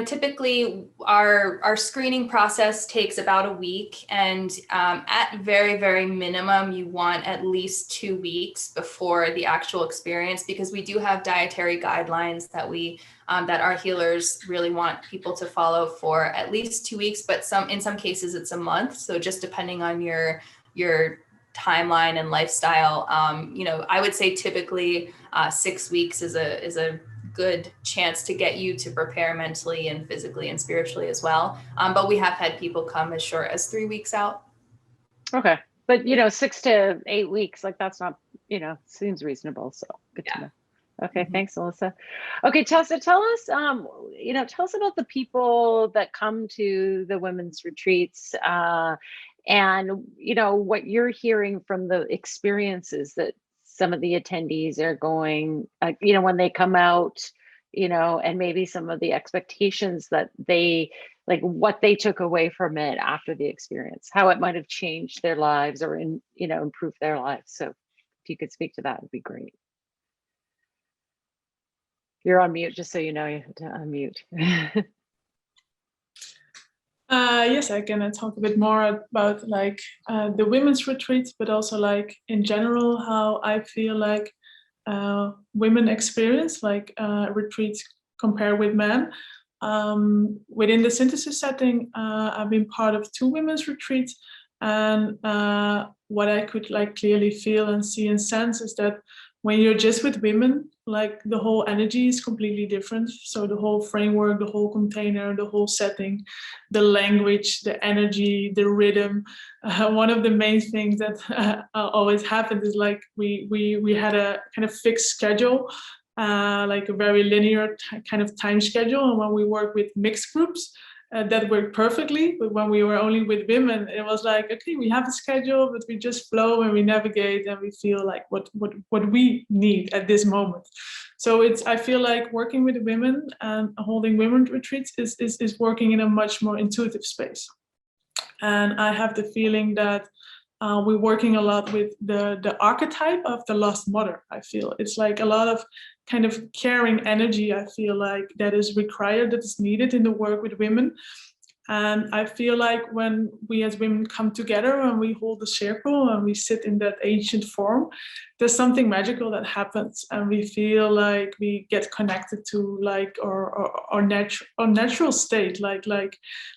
typically our screening process takes about a week, and at very, very minimum, you want at least 2 weeks before the actual experience, because we do have dietary guidelines that that our healers really want people to follow for at least 2 weeks, but in some cases it's a month. So just depending on your timeline and lifestyle, I would say typically 6 weeks is a good chance to get you to prepare mentally and physically and spiritually as well. But we have had people come as short as 3 weeks out. Okay. But, 6 to 8 weeks, like that's not, seems reasonable. So good to know. Okay. Thanks, Alyssa. Okay. Natasja, tell us, tell us about the people that come to the women's retreats, and, what you're hearing from the experiences that some of the attendees are going, when they come out, and maybe some of the expectations that they, like what they took away from it after the experience, how it might have changed their lives or, improved their lives. So if you could speak to that, would be great. You're on mute, just so you know, you have to unmute. Yes, I can talk a bit more about the women's retreats, but also in general, how I feel women experience retreats compared with men. Within the synthesis setting, I've been part of 2 women's retreats, and what I could clearly feel and see and sense is that when you're just with women, the whole energy is completely different. So the whole framework, the whole container, the whole setting, the language, the energy, the rhythm. One of the main things that always happened is we had a kind of fixed schedule, a very linear kind of time schedule. And when we work with mixed groups, that worked perfectly. But when we were only with women, it was okay, we have a schedule, but we just flow and we navigate and we feel what we need at this moment. So I feel working with women and holding women retreats is working in a much more intuitive space. And I have the feeling that we're working a lot with the archetype of the lost mother. I feel it's a lot of kind of caring energy. I feel that is required, that is needed in the work with women. And I feel when we as women come together and we hold the circle and we sit in that ancient form, there's something magical that happens, and we feel we get connected to our natural state, like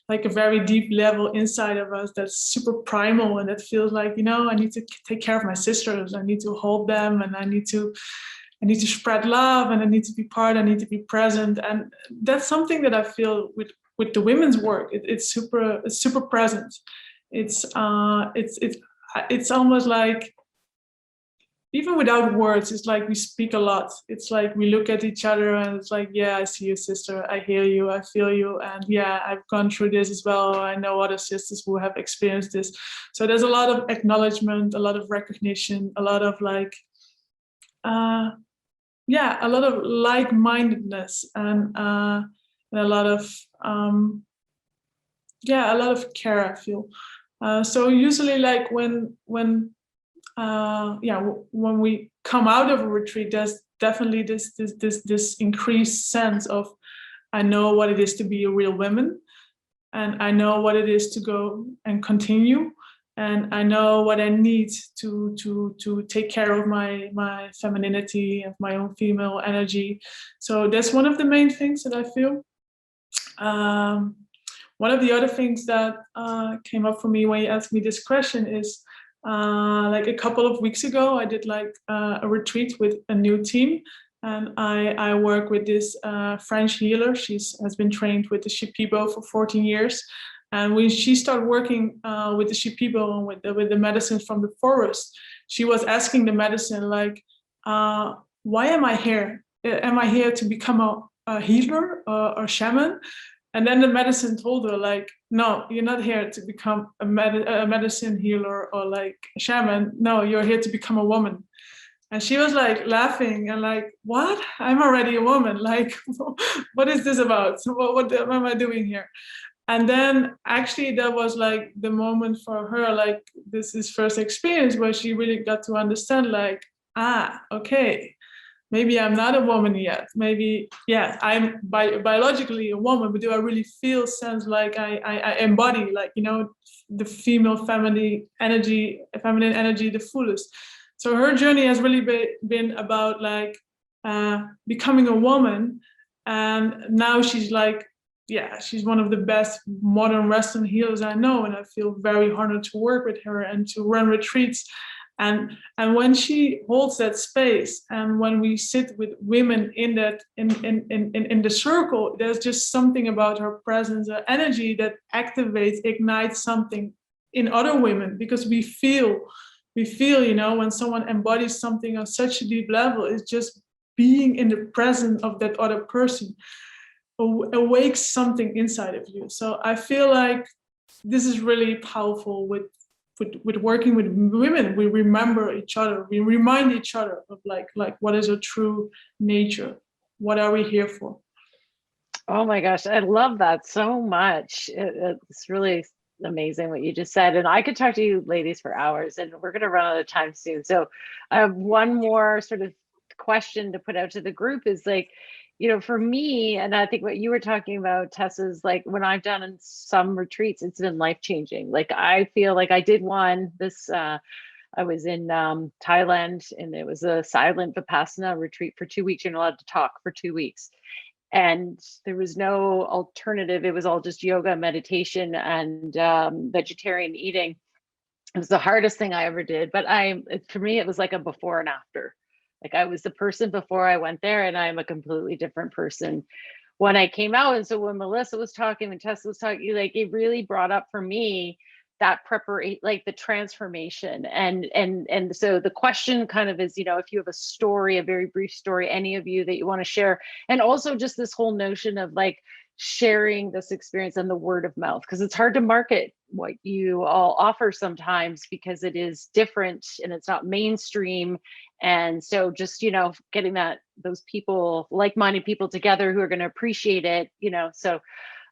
a very deep level inside of us that's super primal, and that feels I need to take care of my sisters, I need to hold them, and I need to spread love, and I need to be part, I need to be present. And that's something that I feel with the women's work. It's super present. It's almost even without words, it's we speak a lot. It's we look at each other and it's yeah, I see you, sister, I hear you, I feel you, and yeah, I've gone through this as well. I know other sisters who have experienced this. So there's a lot of acknowledgement, a lot of recognition, a lot of a lot of like-mindedness, and a lot of a lot of care, I feel. So usually when we come out of a retreat, there's definitely this increased sense of, I know what it is to be a real woman, and I know what it is to go and continue. And I know what I need to take care of my femininity and my own female energy. So that's one of the main things that I feel. One of the other things that came up for me when you asked me this question is a couple of weeks ago, I did a retreat with a new team. And I work with this French healer. She has been trained with the Shipibo for 14 years. And when she started working with the Shipibo and with the medicine from the forest, she was asking the medicine why am I here? Am I here to become a healer or shaman? And then the medicine told her no, you're not here to become a medicine healer or a shaman. No, you're here to become a woman. And she was laughing and what? I'm already a woman. What is this about? What am I doing here? And then actually that was the moment for her, this is first experience where she really got to understand okay, maybe I'm not a woman yet. Maybe, yeah, I'm biologically a woman, but do I really feel sense I embody the female feminine energy, the fullest. So her journey has really been about becoming a woman. And now she's she's one of the best modern Western healers I know, and I feel very honored to work with her and to run retreats And when she holds that space, and when we sit with women in that in the circle, there's just something about her presence, her energy that activates, ignites something in other women, because we feel, when someone embodies something on such a deep level, it's just being in the presence of that other person awakes something inside of you. So I feel like this is really powerful with working with women. We remember each other. We remind each other of like what is a true nature? What are we here for? Oh my gosh, I love that so much. It's really amazing what you just said. And I could talk to you ladies for hours, and we're going to run out of time soon. So I have one more sort of question to put out to the group is like, for me, and I think what you were talking about, Tessa, is like when I've done in some retreats, it's been life-changing. Like I feel like I did one I was in Thailand, and it was a silent Vipassana retreat for 2 weeks. You're not allowed to talk for 2 weeks. And there was no alternative. It was all just yoga, meditation, and vegetarian eating. It was the hardest thing I ever did. But for me, it was like a before and after. Like I was the person before I went there, and I'm a completely different person when I came out. And so when Melissa was talking and Tessa was talking, like it really brought up for me that preparation, like the transformation. And so the question kind of is, if you have a story, a very brief story, any of you that you want to share, and also just this whole notion of like sharing this experience and the word of mouth, because it's hard to market what you all offer sometimes because it is different and it's not mainstream. And so just, getting those people, like-minded people together who are going to appreciate it, so,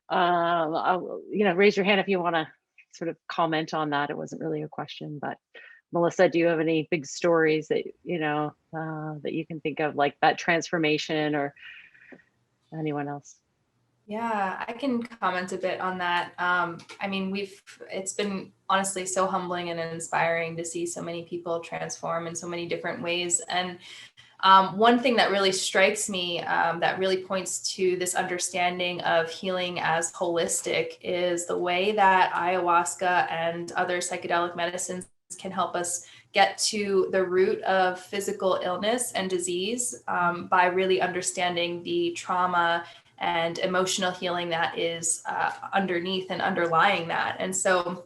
raise your hand if you want to sort of comment on that. It wasn't really a question, but Melissa, do you have any big stories that, that you can think of, like that transformation, or anyone else? Yeah, I can comment a bit on that. It's been honestly so humbling and inspiring to see so many people transform in so many different ways. And one thing that really strikes me, that really points to this understanding of healing as holistic, is the way that ayahuasca and other psychedelic medicines can help us get to the root of physical illness and disease by really understanding the trauma and emotional healing that is underneath and underlying that. And so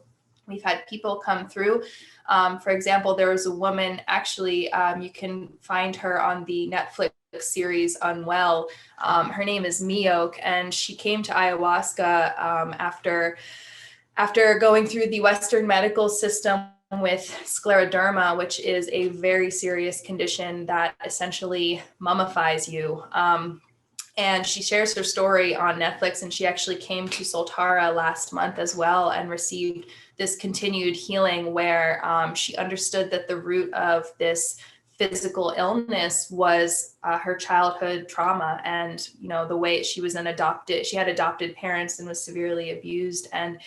we've had people come through. For example, there was a woman, actually, you can find her on the Netflix series Unwell. Her name is Miok, and she came to ayahuasca after going through the Western medical system with scleroderma, which is a very serious condition that essentially mummifies you. And she shares her story on Netflix, and she actually came to Soltara last month as well and received this continued healing where she understood that the root of this physical illness was her childhood trauma, and the way she had adopted parents and was severely abused, and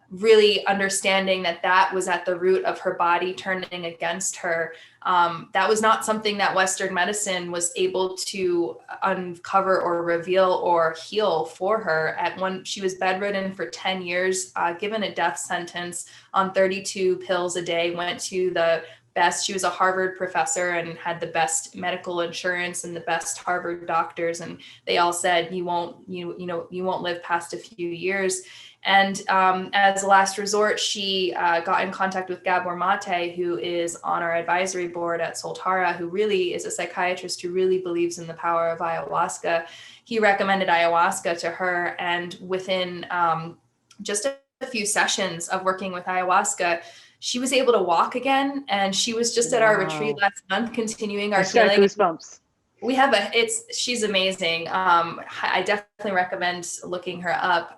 really understanding that was at the root of her body turning against her. That was not something that Western medicine was able to uncover or reveal or heal for her. She was bedridden for 10 years, given a death sentence on 32 pills a day, went to the best. She was a Harvard professor and had the best medical insurance and the best Harvard doctors. And they all said, you won't live past a few years. And as a last resort, she got in contact with Gabor Mate, who is on our advisory board at Soltara, who really is a psychiatrist who really believes in the power of ayahuasca. He recommended ayahuasca to her, and within just a few sessions of working with ayahuasca, she was able to walk again. And she was just at our retreat last month, continuing our healing. Goosebumps. She's amazing. I definitely recommend looking her up.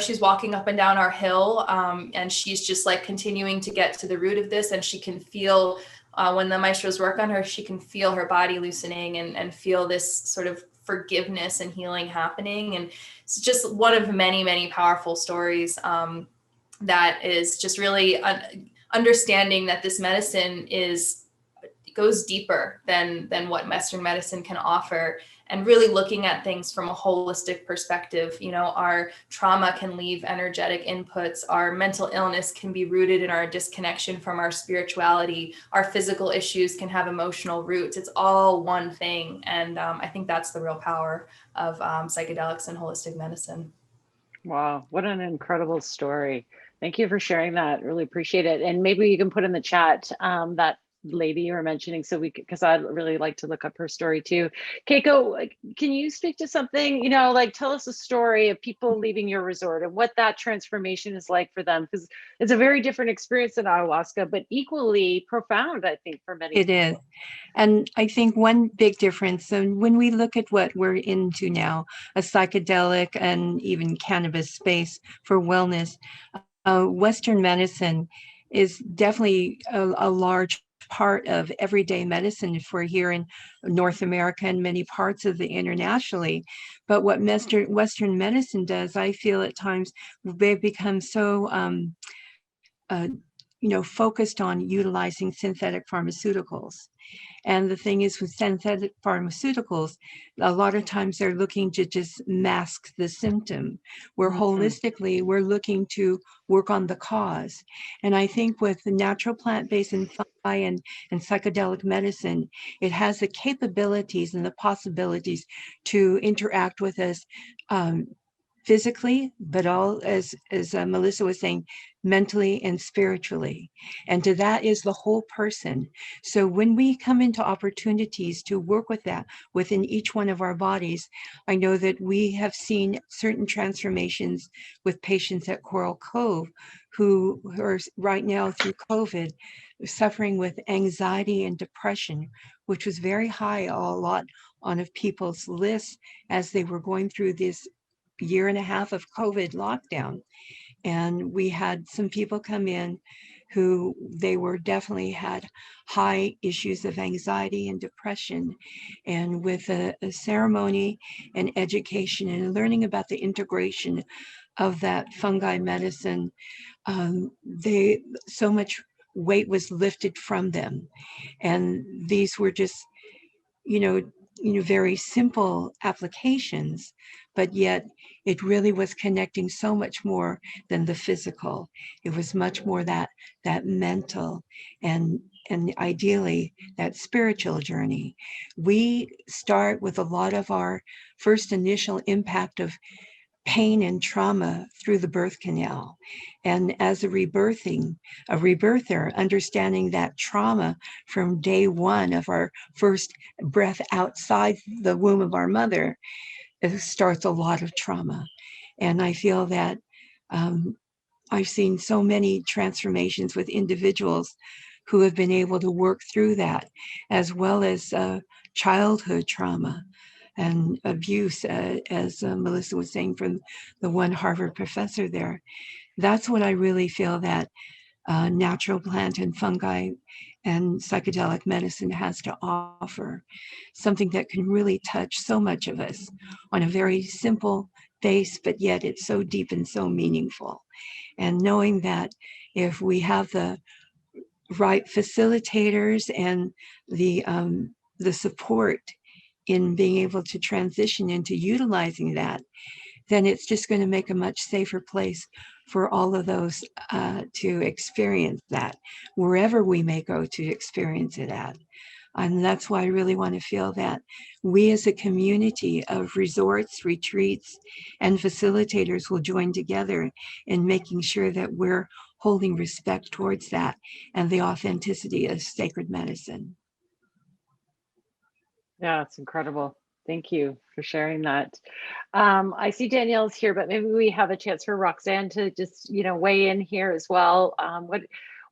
She's walking up and down our hill, and she's just like continuing to get to the root of this. And she can feel, when the maestros work on her, she can feel her body loosening and feel this sort of forgiveness and healing happening. And it's just one of many, many powerful stories that is just really understanding that this medicine goes deeper than what Western medicine can offer, and really looking at things from a holistic perspective. You know, our trauma can leave energetic inputs, our mental illness can be rooted in our disconnection from our spirituality, our physical issues can have emotional roots. It's all one thing. And I think that's the real power of psychedelics and holistic medicine. Wow, what an incredible story. Thank you for sharing that. Really appreciate it. And maybe you can put in the chat that lady you were mentioning, so we could, because I'd really like to look up her story too. Keiko, can you speak to something, you know, like tell us a story of people leaving your resort and what that transformation is like for them? Because it's a very different experience than ayahuasca, but equally profound, I think, for many It people. is. And I think one big difference, and when we look at what we're into now, a psychedelic and even cannabis space for wellness, Western medicine is definitely a large part of everyday medicine if we're here in North America and many parts of the internationally. But what Western medicine does, I feel at times, they've become so focused on utilizing synthetic pharmaceuticals. And the thing is, with synthetic pharmaceuticals, a lot of times they're looking to just mask the symptom, where holistically we're looking to work on the cause. And I think with the natural plant-based and fungi and psychedelic medicine, it has the capabilities and the possibilities to interact with us physically, but all, as Melissa was saying, mentally and spiritually. And to that is the whole person. So when we come into opportunities to work with that within each one of our bodies, I know that we have seen certain transformations with patients at Coral Cove who are right now through COVID suffering with anxiety and depression, which was very high a lot on people's lists as they were going through this year and a half of COVID lockdown. And we had some people come in who they were definitely had high issues of anxiety and depression. And with a ceremony and education and learning about the integration of that fungi medicine, they so much weight was lifted from them. And these were just, very simple applications, but yet it really was connecting so much more than the physical. It was much more that mental and ideally that spiritual journey. We start with a lot of our first initial impact of pain and trauma through the birth canal. And as a rebirther, understanding that trauma from day one of our first breath outside the womb of our mother, it starts a lot of trauma. And I feel that I've seen so many transformations with individuals who have been able to work through that, as well as childhood trauma and abuse, as Melissa was saying from the one Harvard professor there. That's what I really feel that natural plant and fungi and psychedelic medicine has to offer. Something that can really touch so much of us on a very simple base, but yet it's so deep and so meaningful. And knowing that if we have the right facilitators and the support in being able to transition into utilizing that, then it's just going to make a much safer place for all of those to experience that, wherever we may go to experience it at. And that's why I really want to feel that we as a community of resorts, retreats, and facilitators will join together in making sure that we're holding respect towards that and the authenticity of sacred medicine. Yeah, it's incredible. Thank you for sharing that. I see Danielle's here, but maybe we have a chance for Roxanne to just, weigh in here as well.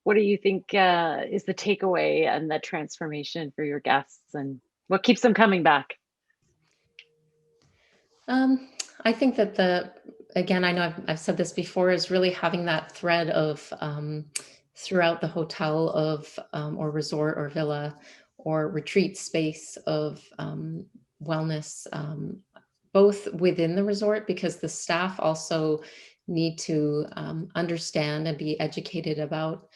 What do you think is the takeaway and the transformation for your guests, and what keeps them coming back? I think that again, I know I've said this before, is really having that thread of throughout the hotel of or resort or villa or retreat space of wellness, both within the resort, because the staff also need to understand and be educated about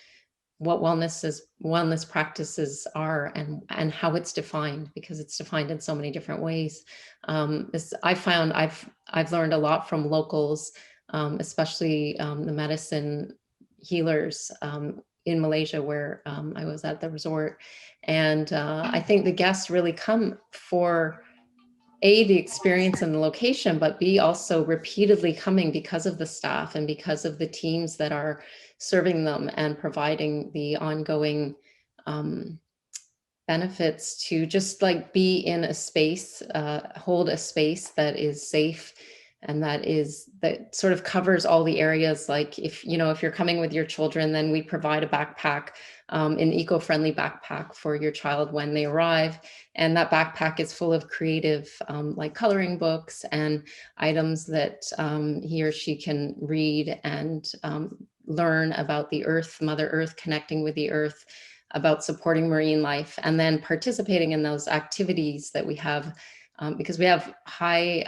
what wellness practices are and how it's defined, because it's defined in so many different ways. I found I've learned a lot from locals, especially the medicine healers in Malaysia, where I was at the resort. And I think the guests really come for A, the experience and the location, but B, also repeatedly coming because of the staff and because of the teams that are serving them and providing the ongoing benefits to just like be in a space, hold a space that is safe and that sort of covers all the areas. Like if you're coming with your children, then we provide a backpack, an eco-friendly backpack for your child when they arrive. And that backpack is full of creative, like coloring books and items that he or she can read and learn about the earth, Mother Earth, connecting with the earth, about supporting marine life, and then participating in those activities that we have, because we have high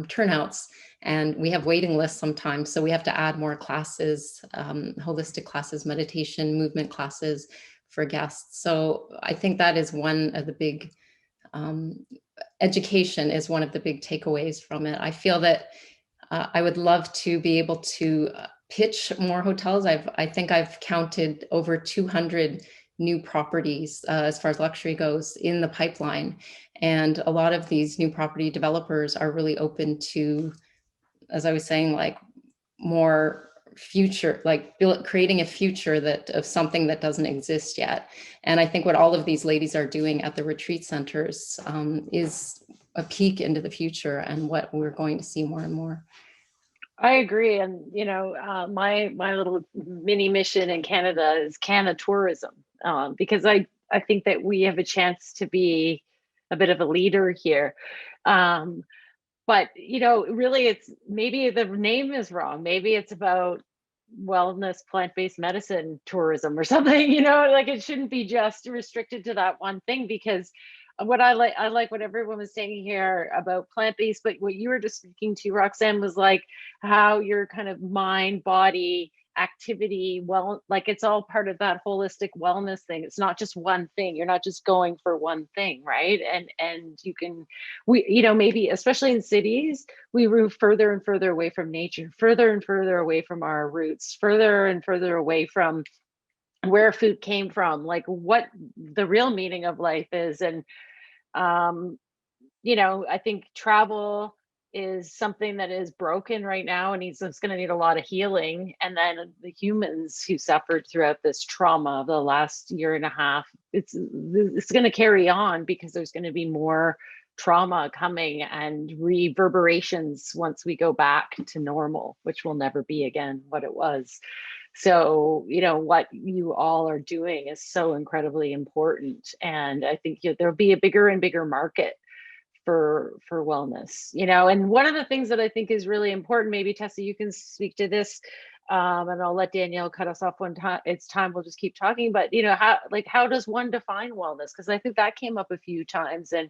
turnouts and we have waiting lists sometimes. So we have to add more classes, holistic classes, meditation, movement classes for guests. So I think that is one of the big, education is one of the big takeaways from it. I feel that I would love to be able to pitch more hotels. I think I've counted over 200 new properties as far as luxury goes in the pipeline. And a lot of these new property developers are really open to, as I was saying, like more future, like creating a future of something that doesn't exist yet. And I think what all of these ladies are doing at the retreat centers is a peek into the future and what we're going to see more and more. I agree. And, my little mini mission in Canada is Canna tourism, because I think that we have a chance to be a bit of a leader here. But, really it's maybe the name is wrong. Maybe it's about wellness, plant-based medicine tourism or something, like it shouldn't be just restricted to that one thing, because what I like what everyone was saying here about plant-based, but what you were just speaking to, Roxanne, was like how your kind of mind, body, activity, like it's all part of that holistic wellness thing. It's not just one thing. You're not just going for one thing, right? And you can, maybe especially in cities, we move further and further away from nature, further and further away from our roots, further and further away from where food came from, like what the real meaning of life is. And I think travel is something that is broken right now, and it's going to need a lot of healing. And then the humans who suffered throughout this trauma of the last year and a half, it's going to carry on, because there's going to be more trauma coming and reverberations once we go back to normal, which will never be again what it was. So, what you all are doing is so incredibly important. And I think there'll be a bigger and bigger market for wellness, and one of the things that I think is really important, maybe Tessa, you can speak to this, and I'll let Danielle cut us off when it's time. We'll just keep talking, but how does one define wellness? Because I think that came up a few times, and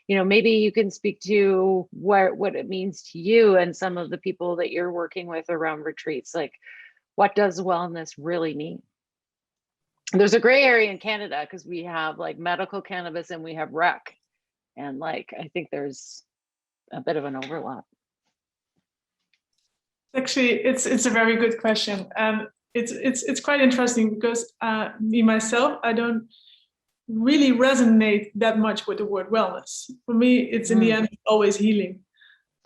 maybe you can speak to what it means to you and some of the people that you're working with around retreats. Like, what does wellness really mean? There's a gray area in Canada because we have like medical cannabis and we have rec. And I think there's a bit of an overlap. Actually, it's a very good question. It's quite interesting because me myself, I don't really resonate that much with the word wellness. For me, it's in the end always healing.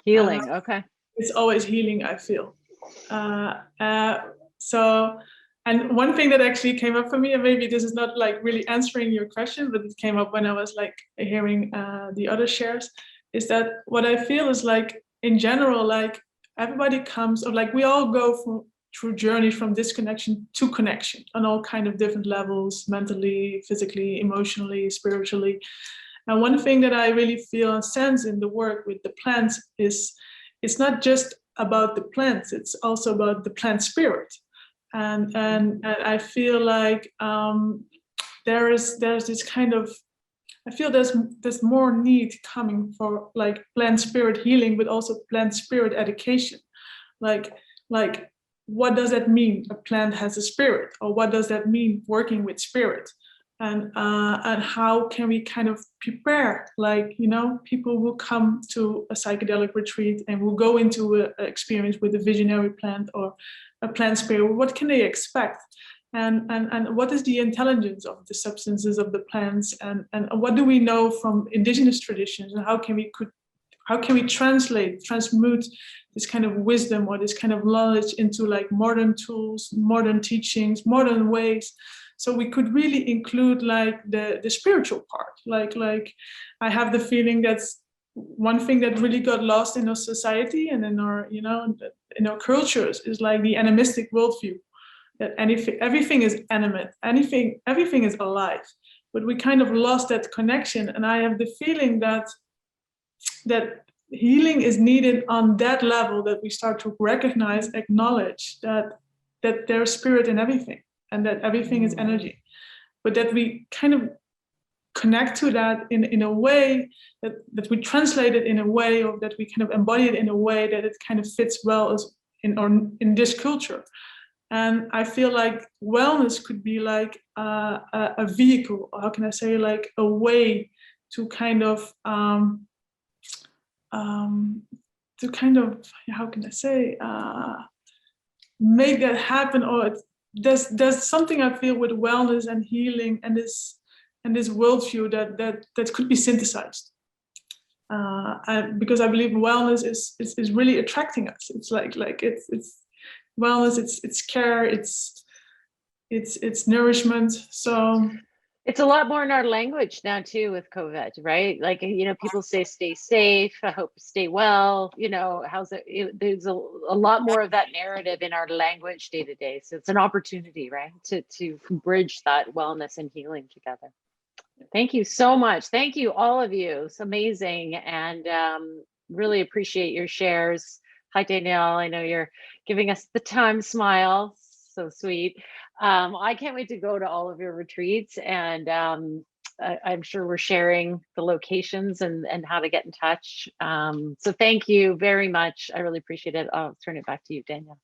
Healing, okay. It's always healing, I feel. So, and one thing that actually came up for me, and maybe this is not like really answering your question, but it came up when I was like hearing the other shares, is that what I feel is like in general, like everybody comes, or like we all go through journeys from disconnection to connection on all kind of different levels, mentally, physically, emotionally, spiritually. And one thing that I really feel and sense in the work with the plants is it's not just about the plants, it's also about the plant spirit. And I feel like there's this kind of, I feel there's more need coming for like plant spirit healing, but also plant spirit education. Like what does that mean? A plant has a spirit, or what does that mean working with spirit? And how can we kind of prepare, like, you know, people will come to a psychedelic retreat and will go into an experience with a visionary plant or a plant spirit. What can they expect? And what is the intelligence of the substances of the plants? And what do we know from indigenous traditions? And how can we transmute this kind of wisdom or this kind of knowledge into like modern tools, modern teachings, modern ways? So we could really include like the spiritual part. Like I have the feeling that's one thing that really got lost in our society and in our, you know, in our cultures is like the animistic worldview, that everything is animate, everything is alive. But we kind of lost that connection. And I have the feeling that healing is needed on that level, that we start to recognize, acknowledge that there's spirit in everything, and that everything is energy, but that we kind of connect to that in a way that we translate it in a way, or that we kind of embody it in a way that it kind of fits well as in this culture. And I feel like wellness could be like a vehicle, or how can I say, like a way to kind of how can I say, make that happen. Or there's something I feel with wellness and healing and this worldview that could be synthesized. Because I believe wellness is really attracting us. It's like it's wellness, it's care, it's nourishment. So it's a lot more in our language now too with COVID, right? Like, you know, people say stay safe, I hope stay well, you know, there's a lot more of that narrative in our language day to day. So it's an opportunity, right, to bridge that wellness and healing together. Thank you so much. Thank you, all of you. It's amazing, and really appreciate your shares. Hi, Danielle. I know you're giving us the time smile. So sweet. I can't wait to go to all of your retreats, and I'm sure we're sharing the locations and how to get in touch. So thank you very much. I really appreciate it. I'll turn it back to you, Danielle.